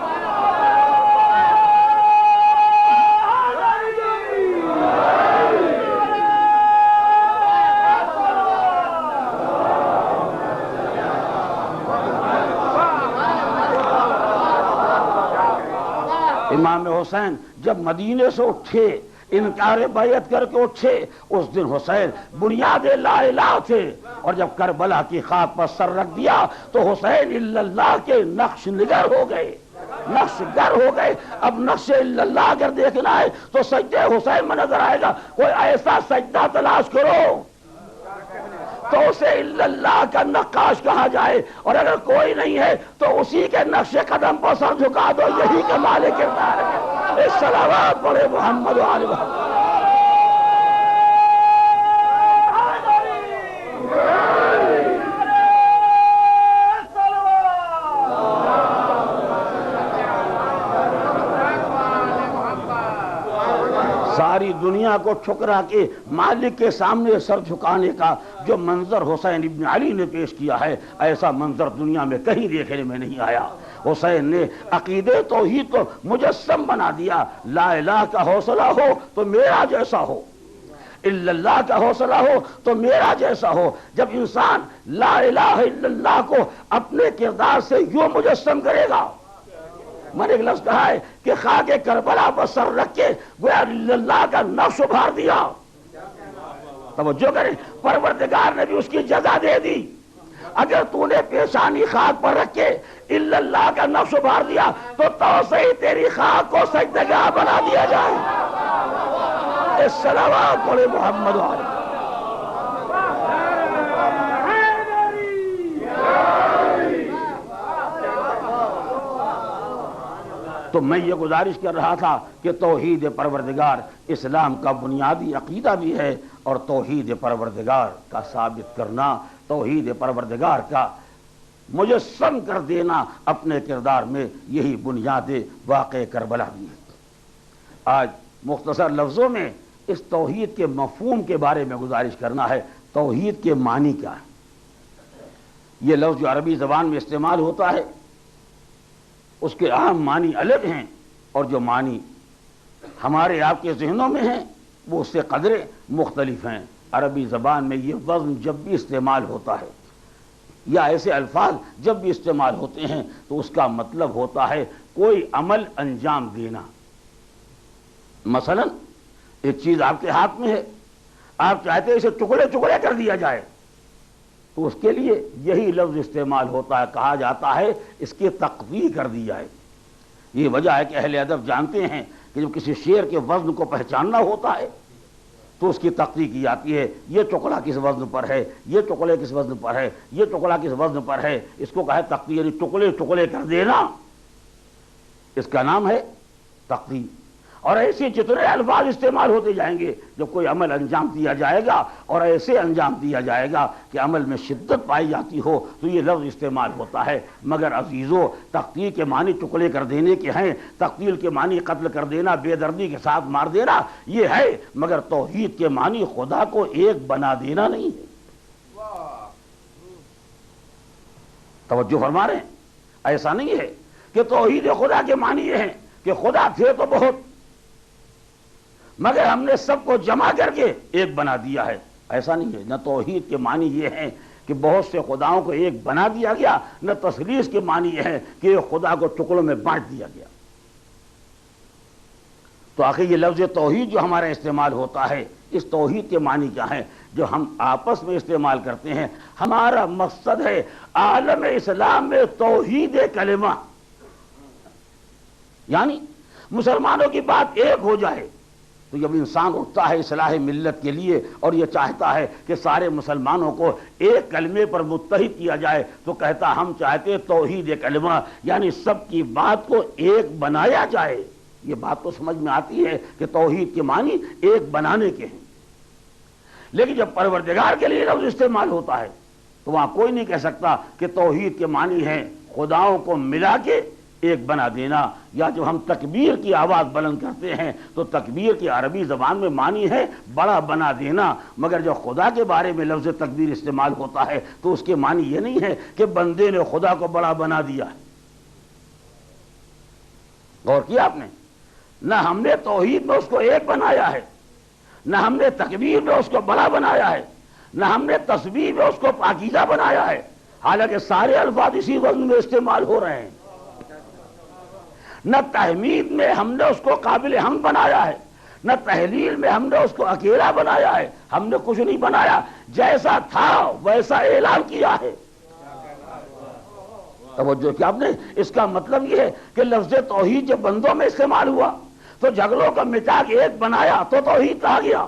C: امام حسین جب مدینے سے اٹھے، انکار بیعت کر کے اٹھے، اس دن حسین بنیاد لا الہ تھے، اور جب کربلا کی خاک پر سر رکھ دیا تو حسین الا اللہ کے نقش نگر ہو گئے، نقش گر ہو گئے۔ اب نقش الا اللہ اگر دیکھنا ہے تو سجدہ حسین میں نظر آئے گا، کوئی ایسا سجدہ تلاش کرو تو اسے الا اللہ کا نقاش کہا جائے، اور اگر کوئی نہیں ہے تو اسی کے نقش قدم پر سر جھکا دو، یہی کمال کردار ہے۔ الصلوات پڑھے محمد و آل محمد۔ ساری دنیا کو ٹھکرا کے مالک کے سامنے سر جھکانے کا جو منظر حسین ابن علی نے پیش کیا ہے، ایسا منظر دنیا میں کہیں دیکھنے میں نہیں آیا۔ حسین نے عقیدہ توحید کو مجسم بنا دیا، لا الہ کا حوصلہ ہو تو میرا جیسا ہو، الا اللہ کا حوصلہ ہو تو میرا جیسا ہو۔ جب انسان لا الہ الا اللہ کو اپنے کردار سے یوں مجسم کرے گا، میں نے ایک لفظ کہا ہے کہ خاک کربلا پر سر رکھ کے گویا اللہ کا نقش ابھار دیا۔ توجہ کریں، پروردگار نے بھی اس کی جزا دے دی۔ اگر تو نے پیشانی خاک پر رکھ کے الا اللہ کا نقش ابھار دیا تو توسیع تیری خاک کو سجدگاہ بنا دیا جائے۔ الصلوات علی محمد و آل محمد۔ تو میں یہ گزارش کر رہا تھا کہ توحید پروردگار اسلام کا بنیادی عقیدہ بھی ہے، اور توحید پروردگار کا ثابت کرنا، توحید پروردگار کا مجسم کر دینا اپنے کردار میں، یہی بنیاد واقع کربلا بھی ہے۔ آج مختصر لفظوں میں اس توحید کے مفہوم کے بارے میں گزارش کرنا ہے۔ توحید کے معنی کیا ہے؟ یہ لفظ جو عربی زبان میں استعمال ہوتا ہے اس کے عام معنی الگ ہیں، اور جو معنی ہمارے آپ کے ذہنوں میں ہیں وہ اس سے قدرے مختلف ہیں۔ عربی زبان میں یہ وزن جب بھی استعمال ہوتا ہے یا ایسے الفاظ جب بھی استعمال ہوتے ہیں تو اس کا مطلب ہوتا ہے کوئی عمل انجام دینا۔ مثلا ایک چیز آپ کے ہاتھ میں ہے، آپ چاہتے ہیں اسے ٹکڑے ٹکڑے کر دیا جائے، تو اس کے لیے یہی لفظ استعمال ہوتا ہے، کہا جاتا ہے اس کی تقطیع کر دی جائے۔ یہ وجہ ہے کہ اہل ادب جانتے ہیں کہ جب کسی شعر کے وزن کو پہچاننا ہوتا ہے تو اس کی تقطیع کی جاتی ہے، یہ ٹکڑا کس وزن پر ہے، یہ ٹکڑے کس وزن پر ہے، یہ ٹکڑا کس وزن پر ہے، اس کو کہا ہے تقطیع، یعنی ٹکڑے ٹکڑے کر دینا، اس کا نام ہے تقطیع۔ اور ایسے جتنے الفاظ استعمال ہوتے جائیں گے، جب کوئی عمل انجام دیا جائے گا اور ایسے انجام دیا جائے گا کہ عمل میں شدت پائی جاتی ہو تو یہ لفظ استعمال ہوتا ہے۔ مگر عزیزو، تقطیع کے معنی ٹکڑے کر دینے کے ہیں، تقتیل کے معنی قتل کر دینا، بے دردی کے ساتھ مار دینا یہ ہے، مگر توحید کے معنی خدا کو ایک بنا دینا نہیں ہے۔ توجہ فرما رہے ہیں؟ ایسا نہیں ہے کہ توحید خدا کے معنی یہ ہیں کہ خدا تھے تو بہت، مگر ہم نے سب کو جمع کر کے ایک بنا دیا ہے، ایسا نہیں ہے۔ نہ توحید کے معنی یہ ہیں کہ بہت سے خداؤں کو ایک بنا دیا گیا، نہ تثلیث کے معنی یہ ہے کہ ایک خدا کو ٹکڑوں میں بانٹ دیا گیا۔ تو آخر یہ لفظ توحید جو ہمارا استعمال ہوتا ہے، اس توحید کے معنی کیا ہیں جو ہم آپس میں استعمال کرتے ہیں؟ ہمارا مقصد ہے عالم اسلام میں توحید کلمہ، یعنی مسلمانوں کی بات ایک ہو جائے۔ تو جب انسان اٹھتا ہے اصلاح ملت کے لیے اور یہ چاہتا ہے کہ سارے مسلمانوں کو ایک کلمے پر متحد کیا جائے تو کہتا ہم چاہتے توحید کلمہ، یعنی سب کی بات کو ایک بنایا جائے۔ یہ بات تو سمجھ میں آتی ہے کہ توحید کے معنی ایک بنانے کے ہیں، لیکن جب پروردگار کے لیے لفظ استعمال ہوتا ہے تو وہاں کوئی نہیں کہہ سکتا کہ توحید کے معنی ہیں خداؤں کو ملا کے ایک بنا دینا، یا جب ہم تکبیر کی آواز بلند کرتے ہیں تو تکبیر کی عربی زبان میں معنی ہے بڑا بنا دینا، مگر جب خدا کے بارے میں لفظ تکبیر استعمال ہوتا ہے تو اس کے معنی یہ نہیں ہے کہ بندے نے خدا کو بڑا بنا دیا ہے۔ غور کیا آپ نے؟ نہ ہم نے توحید میں اس کو ایک بنایا ہے، نہ ہم نے تکبیر میں اس کو بڑا بنایا ہے، نہ ہم نے تسبیح میں اس کو پاکیزہ بنایا ہے، حالانکہ سارے الفاظ اسی وزن میں استعمال ہو رہے ہیں۔ نہ تحمید میں ہم نے اس کو قابل حمد بنایا ہے، نہ تحلیل میں ہم نے اس کو اکیلا بنایا ہے، ہم نے کچھ نہیں بنایا، جیسا تھا ویسا اعلان کیا ہے۔ توجہ کیا آپ نے؟ اس کا مطلب یہ ہے کہ لفظ توحید جب بندوں میں استعمال ہوا تو جھگڑوں کا مٹا کے ایک بنایا تو توحید کہا گیا،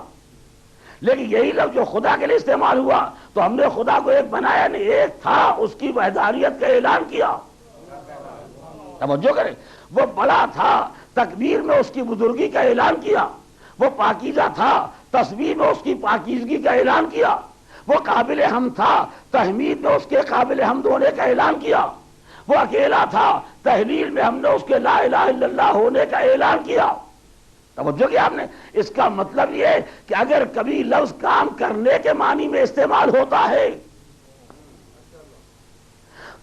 C: لیکن یہی لفظ جو خدا کے لیے استعمال ہوا تو ہم نے خدا کو ایک بنایا نہیں، ایک تھا، اس کی وحدانیت کا اعلان کیا۔ توجہ کریں، وہ بڑا تھا، تکبیر میں اس کی بزرگی کا اعلان کیا، وہ پاکیزہ تھا، تسبیح میں اس کی پاکیزگی کا اعلان کیا، وہ قابل حمد تھا، تحمید میں اس کے قابل حمد ہونے کا اعلان کیا، وہ اکیلا تھا، تحلیل میں ہم نے اس کے لا الہ الا اللہ ہونے کا اعلان کیا۔ توجہ کیا آپ نے؟ اس کا مطلب یہ ہے کہ اگر کبھی لفظ کام کرنے کے معنی میں استعمال ہوتا ہے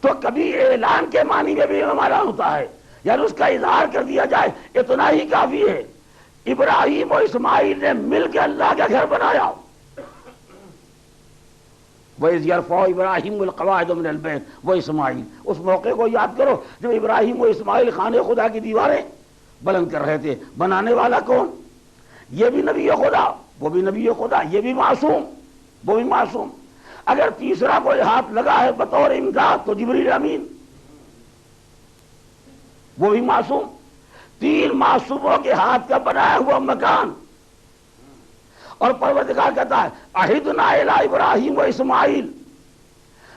C: تو کبھی اعلان کے معنی میں بھی ہمارا ہوتا ہے، یعنی اس کا اظہار کر دیا جائے، اتنا ہی کافی ہے۔ ابراہیم و اسماعیل نے مل کے اللہ کا گھر بنایا۔ وَإِذْ يَرْفَعُ إِبْرَاهِيمُ الْقَوَاعِدَ مِنَ الْبَيْتِ وَإِسْمَاعِيلُ، اس موقع کو یاد کرو جب ابراہیم و اسماعیل خانے خدا کی دیواریں بلند کر رہے تھے۔ بنانے والا کون؟ یہ بھی نبی خدا، وہ بھی نبی خدا، یہ بھی معصوم، وہ بھی معصوم۔ اگر تیسرا کوئی ہاتھ لگا ہے بطور امداد تو جبریل امین، وہ بھی معصوم۔ تین معصوموں کے ہاتھ کا بنایا ہوا مکان، اور پروردگار کہتا ہے عہدنا الی ابراہیم و اسماعیل،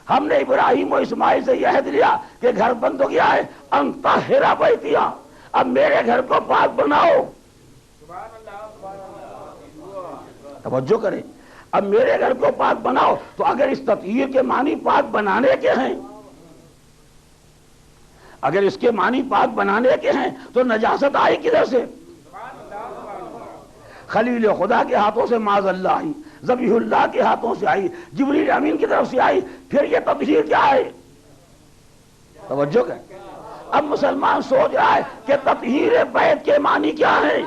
C: ہم نے ابراہیم و اسماعیل سے یہ عہد لیا کہ گھر بند ہو گیا ہے، ان طہر بیتی، اب میرے گھر کو پاک بناؤ۔ توجہ کریں، اب میرے گھر کو پاک بناؤ، تو اگر اس تطہیر کے معنی پاک بنانے کے ہیں، اگر اس کے معنی پاک بنانے کے ہیں تو نجاست آئی کدھر سے؟ خلیل خدا کے ہاتھوں سے معاذ اللہ آئی، ذبیح اللہ کے ہاتھوں سے آئی، جبریل امین کی طرف سے آئی، پھر یہ تطہیر کیا ہے؟ توجہ کریں، اب مسلمان سوچ رہا ہے کہ تطہیر بیت کے معنی کیا ہے؟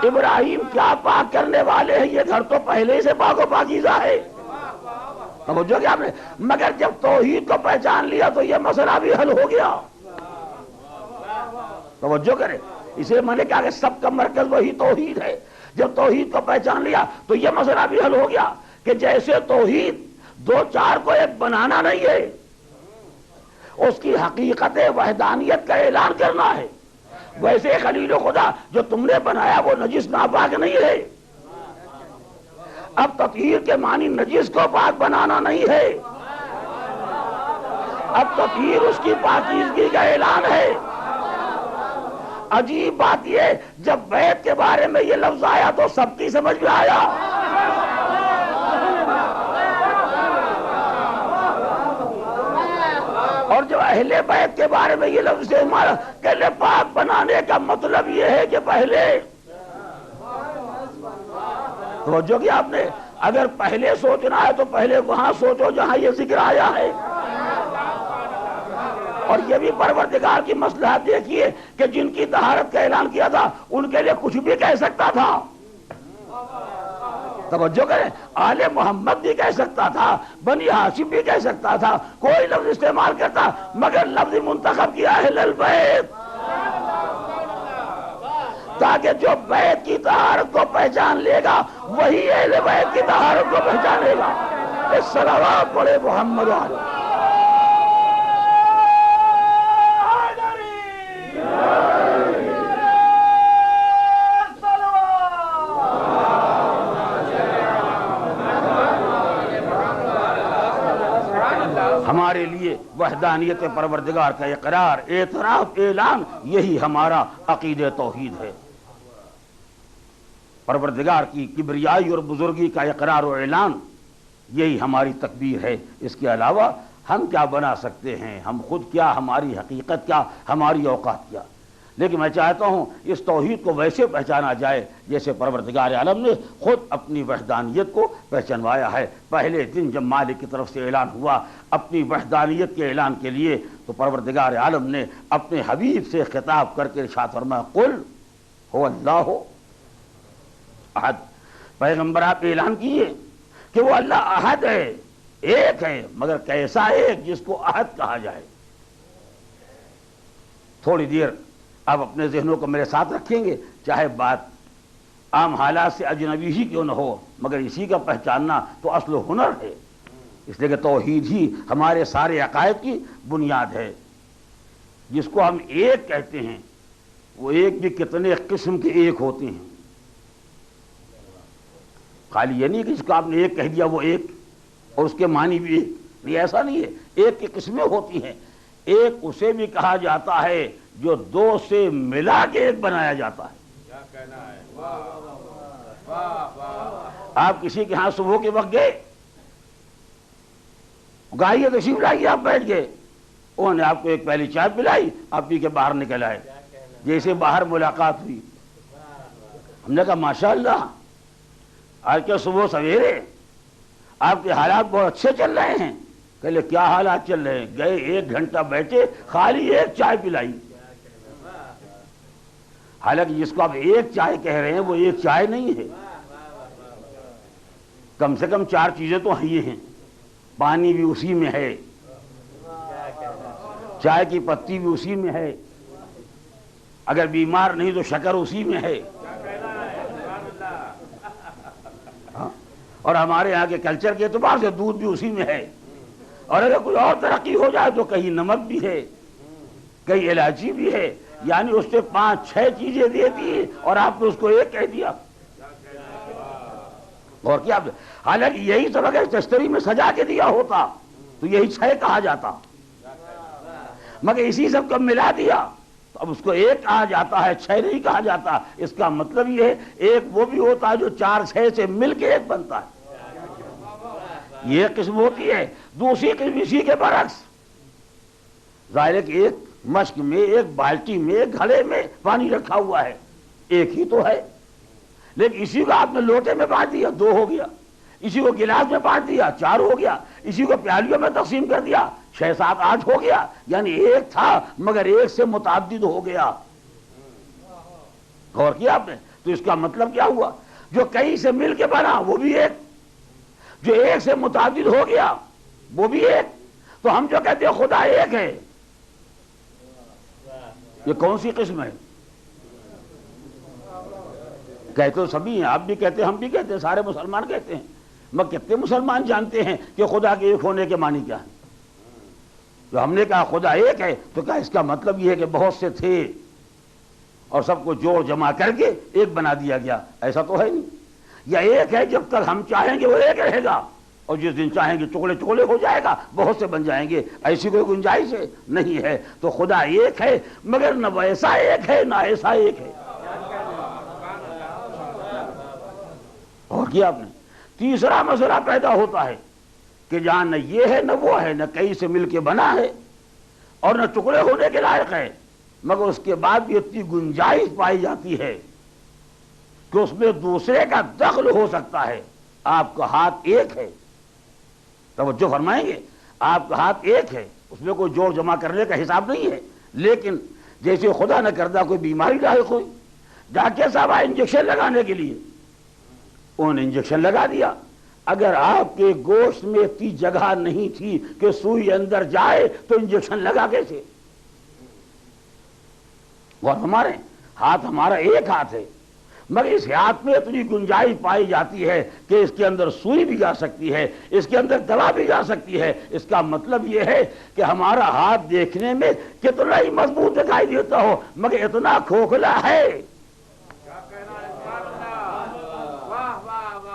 C: ابراہیم کیا پاک کرنے والے ہیں؟ یہ گھر تو پہلے سے پاک و پاکیزہ ہے۔ توجہ کیا آپ نے؟ مگر جب توحید کو پہچان لیا تو یہ مسئلہ بھی حل ہو گیا۔ توجہ کریں، اسے میں نے کہا کہ سب کا مرکز وہی توحید ہے۔ جب توحید کو پہچان لیا تو یہ مسئلہ بھی حل ہو گیا کہ جیسے توحید دو چار کو ایک بنانا نہیں ہے، اس کی حقیقت وحدانیت کا اعلان کرنا ہے، ویسے خلیل خدا جو تم نے بنایا وہ نجس ناپاک نہیں ہے۔ اب تطہیر کے معنی نجس کو پاک بنانا نہیں ہے، اب تطہیر اس کی پاکیزگی کا اعلان ہے۔ عجیب بات یہ، جب بیت کے بارے میں یہ لفظ آیا تو سب کی سمجھ میں آیا، اور جو اہل بیت کے بارے میں یہ لفظ سے ہمارا کہ پاک بنانے کا مطلب یہ ہے کہ پہلے توجہ کیا آپ نے؟ اگر پہلے سوچنا ہے تو پہلے وہاں سوچو جہاں یہ ذکر آیا ہے، اور یہ بھی پروردگار کی مصلحت دیکھیے کہ جن کی طہارت کا اعلان کیا تھا ان کے لیے کچھ بھی کہہ سکتا تھا۔ توجہ کریں، آل محمد بھی کہہ سکتا تھا، بنی ہاشم بھی کہہ سکتا تھا، کوئی لفظ استعمال کرتا، مگر لفظ منتخب کیا اہل البیت، تاکہ جو بیت کی طہارت کو پہچان لے گا وہی اہل بیت کی طہارت کو پہچانے گا۔ صلوات پڑھے محمد علیہ۔ ہمارے لیے وحدانیت پروردگار کا اقرار، اعتراف، اعلان، یہی ہمارا عقیدہ توحید ہے۔ پروردگار کی کبریائی اور بزرگی کا اقرار و اعلان، یہی ہماری تکبیر ہے۔ اس کے علاوہ ہم کیا بنا سکتے ہیں، ہم خود کیا، ہماری حقیقت کیا، ہماری اوقات کیا. لیکن میں چاہتا ہوں اس توحید کو ویسے پہچانا جائے جیسے پروردگار عالم نے خود اپنی وحدانیت کو پہچانوایا ہے. پہلے دن جب مالک کی طرف سے اعلان ہوا اپنی وحدانیت کے اعلان کے لیے، تو پروردگار عالم نے اپنے حبیب سے خطاب کر کے ارشاد فرمایا قل هو اللہ احد. پیغمبر آپ اعلان کیے کہ وہ اللہ احد ہے، ایک ہے، مگر کیسا ایک جس کو احد کہا جائے. تھوڑی دیر آپ اپنے ذہنوں کو میرے ساتھ رکھیں گے، چاہے بات عام حالات سے اجنبی ہی کیوں نہ ہو، مگر اسی کا پہچاننا تو اصل ہنر ہے. اس لیے کہ توحید ہی ہمارے سارے عقائد کی بنیاد ہے. جس کو ہم ایک کہتے ہیں وہ ایک بھی کتنے قسم کے ایک ہوتے ہیں. خالی یہ نہیں کہ جس کو آپ نے ایک کہہ دیا وہ ایک اور اس کے معنی بھی ایک نہیں، ایسا نہیں ہے. ایک کی قسمیں ہوتی ہیں. ایک اسے بھی کہا جاتا ہے جو دو سے ملا کے ایک بنایا جاتا ہے. آپ کسی کے ہاں صبح کے وقت گئے، گائیے تشریف لائیے، آپ بیٹھ گئے، انہوں نے آپ کو ایک پہلی چائے پلائی، آپ پی کے باہر نکل آئے. جیسے باہر ملاقات ہوئی، ہم نے کہا ماشاءاللہ آج کیا صبح سویرے آپ کے حالات بہت اچھے چل رہے ہیں. کہ لے کیا حالات چل رہے ہیں؟ گئے 1 گھنٹہ بیٹھے، خالی ایک چائے پلائی. حالانکہ جس کو آپ ایک چائے کہہ رہے ہیں وہ ایک چائے نہیں ہے. کم سے کم 4 چیزیں تو ہیں ہی ہیں. پانی بھی اسی میں ہے، چائے کی پتی بھی اسی میں ہے، اگر بیمار نہیں تو شکر اسی میں ہے. اور ہمارے یہاں کے کلچر کے اعتبار سے دودھ بھی اسی میں ہے. اور اگر کوئی اور ترقی ہو جائے تو کہیں نمک بھی ہے، کہیں الائچی بھی ہے. یعنی اس سے 5-6 چیزیں دے دی اور آپ نے اس کو ایک کہہ دیا. اور کیا؟ حالانکہ یہی سب اگر تشتری میں سجا کے دیا ہوتا تو یہی 6 کہا جاتا، مگر اسی سب کو ملا دیا تو اب اس کو ایک کہا جاتا ہے، 6 نہیں کہا جاتا. اس کا مطلب یہ ہے ایک وہ بھی ہوتا ہے جو 4-6 سے مل کے ایک بنتا ہے. یہ قسم ہوتی ہے. دوسری قسم اسی کے برعکس، ظاہر ہے کہ ایک مشک میں، ایک بالٹی میں، ایک گھڑے میں پانی رکھا ہوا ہے، ایک ہی تو ہے. لیکن اسی کو آپ نے لوٹے میں بانٹ دیا، 2 ہو گیا. اسی کو گلاس میں بانٹ دیا، 4 ہو گیا. اسی کو پیالیوں میں تقسیم کر دیا، 6, 7, 8 ہو گیا. یعنی ایک تھا مگر ایک سے متعدد ہو گیا. غور کیا آپ نے؟ تو اس کا مطلب کیا ہوا؟ جو کئی سے مل کے بنا وہ بھی ایک، جو ایک سے متعدد ہو گیا وہ بھی ایک. تو ہم جو کہتے ہیں خدا ایک ہے، یہ کون سی قسم ہے؟ کہتے تو سبھی ہیں، آپ بھی کہتے ہیں، ہم بھی کہتے ہیں، سارے مسلمان کہتے ہیں. مگر کتنے مسلمان جانتے ہیں کہ خدا کے ایک ہونے کے معنی کیا ہے؟ جو ہم نے کہا خدا ایک ہے تو کہا اس کا مطلب یہ ہے کہ بہت سے تھے اور سب کو جوڑ جمع کر کے ایک بنا دیا گیا. ایسا تو ہے نہیں. یا ایک ہے جب تک ہم چاہیں گے وہ ایک رہے گا، اور جس دن چاہیں گے ٹکڑے ٹکڑے ہو جائے گا، بہت سے بن جائیں گے. ایسی کوئی گنجائش ہے نہیں ہے. تو خدا ایک ہے مگر نہ ویسا ایک ہے نہ ایسا ایک ہے. اور کیا آپ نے؟ تیسرا مسئلہ پیدا ہوتا ہے کہ جہاں نہ یہ ہے نہ وہ ہے، نہ کئی سے مل کے بنا ہے اور نہ ٹکڑے ہونے کے لائق ہے، مگر اس کے بعد بھی اتنی گنجائش پائی جاتی ہے کہ اس میں دوسرے کا دخل ہو سکتا ہے. آپ کا ہاتھ ایک ہے، توجہ فرمائیں گے، آپ کا ہاتھ ایک ہے، اس میں کوئی جوڑ جمع کرنے کا حساب نہیں ہے. لیکن جیسے خدا نہ کردہ کوئی بیماری لاحق ہوئی، ڈاکٹر صاحب آئے انجیکشن لگانے کے لیے، انہوں نے انجیکشن لگا دیا. اگر آپ کے گوشت میں اتنی جگہ نہیں تھی کہ سوئی اندر جائے تو انجیکشن لگا کیسے؟ اور ہمارے ہاتھ، ہمارا ایک ہاتھ ہے مگر اس ہاتھ میں اتنی گنجائش پائی جاتی ہے کہ اس کے اندر سوئی بھی جا سکتی ہے، اس کے اندر دوا بھی جا سکتی ہے. اس کا مطلب یہ ہے کہ ہمارا ہاتھ دیکھنے میں کتنا ہی مضبوط دکھائی دیتا ہو مگر اتنا کھوکھلا ہے.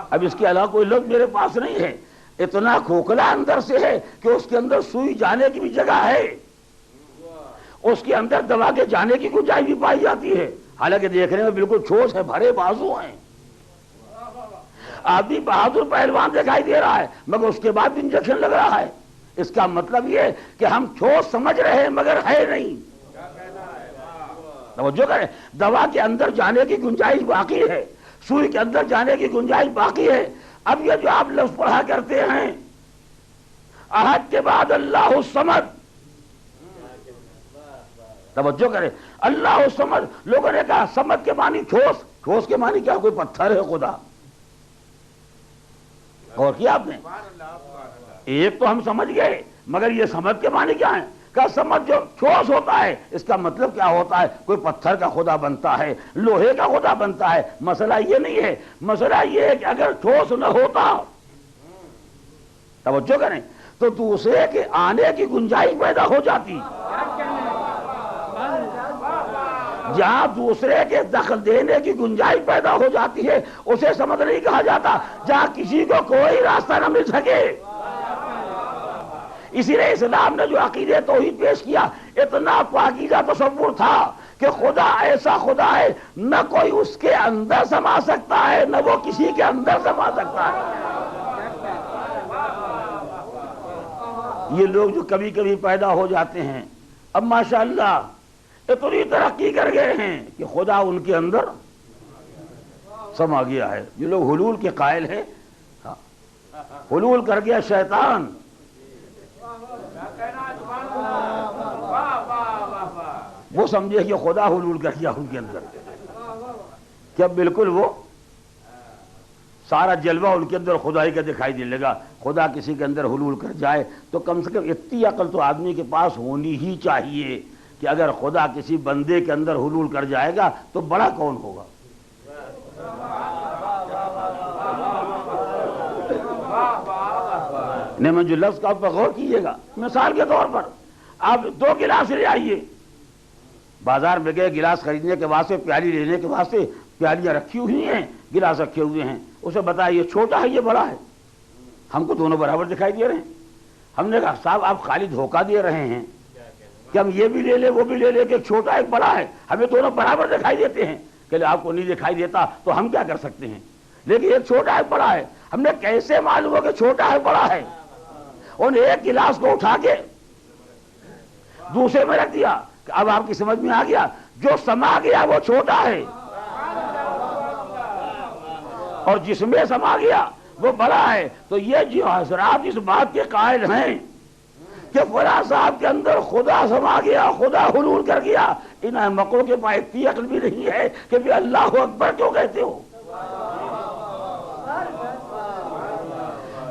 C: اب اس کے علاوہ کوئی لفظ میرے پاس نہیں ہے. اتنا کھوکھلا اندر سے ہے کہ اس کے اندر سوئی جانے کی بھی جگہ ہے، اس کے اندر دوا کے جانے کی گنجائش بھی پائی جاتی ہے. حالانکہ دیکھنے میں بالکل ٹھوس ہے، بھرے بازو ہیں، آدمی بہادر پہلوان دکھائی دے رہا ہے مگر اس کے بعد بھی انجیکشن لگ رہا ہے. اس کا مطلب یہ کہ ہم ٹھوس سمجھ رہے ہیں مگر ہے نہیں. توجہ کریں، دوا کے اندر جانے کی گنجائش باقی ہے، سوئی کے اندر جانے کی گنجائش باقی ہے. اب یہ جو آپ لفظ پڑھا کرتے ہیں احد کے بعد اللہ الصمد، توجہ کریں، اللہ الصمد، لوگوں نے کہا صمد کے معنی ٹھوس، ٹھوس کے معنی کیا کوئی پتھر ہے خدا؟ اور کیا آپ نے ایک تو ہم سمجھ گئے، مگر یہ صمد کے معنی کیا ہے؟ کہ صمد جو ٹھوس ہوتا ہے اس کا مطلب کیا ہوتا ہے؟ کوئی پتھر کا خدا بنتا ہے، لوہے کا خدا بنتا ہے. مسئلہ یہ نہیں ہے، مسئلہ یہ ہے کہ اگر ٹھوس نہ ہوتا، توجہ کریں، تو دوسرے کے آنے کی گنجائش پیدا ہو جاتی. جہاں دوسرے کے دخل دینے کی گنجائش پیدا ہو جاتی ہے اسے سمجھ نہیں کہا جاتا. جہاں کسی کو کوئی راستہ نہ مل سکے، اسی لیے اسلام نے جو عقیدہ توحید پیش کیا اتنا پاکیزہ تصور تھا کہ خدا ایسا خدا ہے نہ کوئی اس کے اندر سما سکتا ہے نہ وہ کسی کے اندر سما سکتا ہے. یہ لوگ جو کبھی کبھی پیدا ہو جاتے ہیں اب ماشاءاللہ اتنی ترقی کر گئے ہیں کہ خدا ان کے اندر سما گیا ہے. یہ لوگ حلول کے قائل ہیں، حلول کر گیا شیطان. وہ سمجھے کہ خدا حلول کر گیا ان کے اندر، کہ بالکل وہ سارا جلوہ ان کے اندر خدائی کا دکھائی دے لگا. خدا کسی کے اندر حلول کر جائے تو کم سے کم اتنی عقل تو آدمی کے پاس ہونی ہی چاہیے کہ اگر خدا کسی بندے کے اندر حلول کر جائے گا تو بڑا کون ہوگا. میں جو لفظ کا پر غور کیجیے گا، مثال کے طور پر آپ 2 گلاس لے آئیے، بازار میں گئے گلاس خریدنے کے واسطے، پیالی لینے کے واسطے، پیالیاں رکھی ہوئی ہیں، گلاس رکھے ہوئے ہیں. اسے بتایا یہ چھوٹا ہے یہ بڑا ہے. ہم کو دونوں برابر دکھائی دے رہے ہیں. ہم نے کہا صاحب آپ خالی دھوکہ دے رہے ہیں کہ ہم یہ بھی لے لیں وہ بھی لے لیں کہ ایک چھوٹا ایک بڑا ہے، ہمیں دونوں برابر دکھائی دیتے ہیں. کہ آپ کو نہیں دکھائی دیتا تو ہم کیا کر سکتے ہیں، لیکن ایک چھوٹا ایک بڑا ہے. ہم نے کیسے معلوم ہو کہ چھوٹا ہے بڑا ہے؟ ان ایک گلاس کو اٹھا کے دوسرے میں رکھ دیا. اب آپ کی سمجھ میں آ گیا جو سما گیا وہ چھوٹا ہے اور جس میں سما گیا وہ بڑا ہے. تو یہ جو حضرات اس بات کے قائل ہیں کہ فلاں صاحب کے اندر خدا سما گیا، خدا حلول کر گیا، ان احمقوں کے پاس اتنی عقل بھی نہیں ہے کہ بھی اللہ اکبر کیوں کہتے ہو.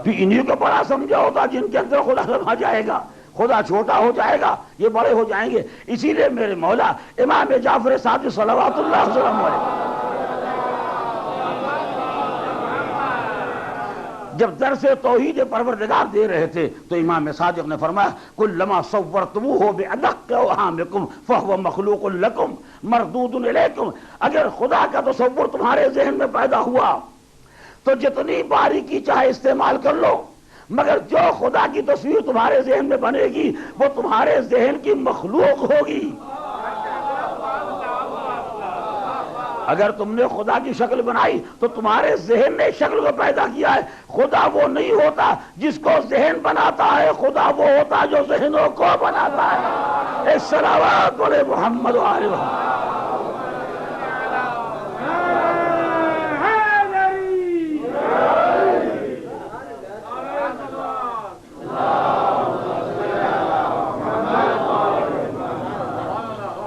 C: انہیں کو بڑا سمجھا ہوتا جن کے اندر خدا سما جائے گا، خدا چھوٹا ہو جائے گا، یہ بڑے ہو جائیں گے. اسی لیے میرے مولا امام جعفر صادق صلوات اللہ وسلم علیہ جب درس توحید پروردگار دے رہے تھے تو امام صادق نے فرمایا کلما صورتموہ بأدق اوہامکم فہو مخلوق لکم مردود الیکم. اگر خدا کا تصور تمہارے ذہن میں پیدا ہوا تو جتنی باریکی چاہے استعمال کر لو، مگر جو خدا کی تصویر تمہارے ذہن میں بنے گی وہ تمہارے ذہن کی مخلوق ہوگی. اگر تم نے خدا کی شکل بنائی تو تمہارے ذہن نے شکل کو پیدا کیا ہے. خدا وہ نہیں ہوتا جس کو ذہن بناتا ہے، خدا وہ ہوتا جو ذہنوں کو بناتا ہے. اے صلوات علی محمد و آل محمد.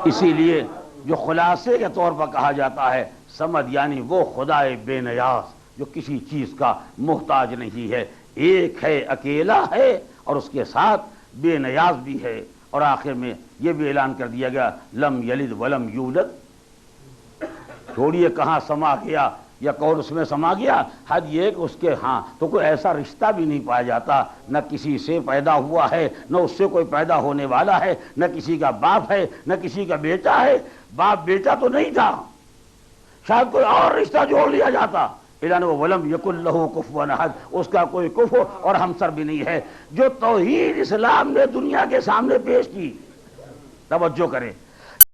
C: اسی لیے جو خلاصے کے طور پر کہا جاتا ہے سمد یعنی وہ خدا بے نیاز جو کسی چیز کا محتاج نہیں ہے، ایک ہے، اکیلا ہے اور اس کے ساتھ بے نیاز بھی ہے. اور آخر میں یہ بھی اعلان کر دیا گیا لم یلد ولم یولد. چھوڑیے کہاں سما گیا یا کون اس میں سما گیا، حد یہ کہ اس کے ہاں تو کوئی ایسا رشتہ بھی نہیں پایا جاتا، نہ کسی سے پیدا ہوا ہے نہ اس سے کوئی پیدا ہونے والا ہے، نہ کسی کا باپ ہے نہ کسی کا بیٹا ہے. باپ بیٹا تو نہیں تھا، شاید کوئی اور رشتہ جوڑ لیا جاتا. اعلان ولم یکن لہ کفوا احد، اس کا کوئی کفو اور ہمسر بھی نہیں ہے. جو توحید اسلام نے دنیا کے سامنے پیش کی، توجہ کریں،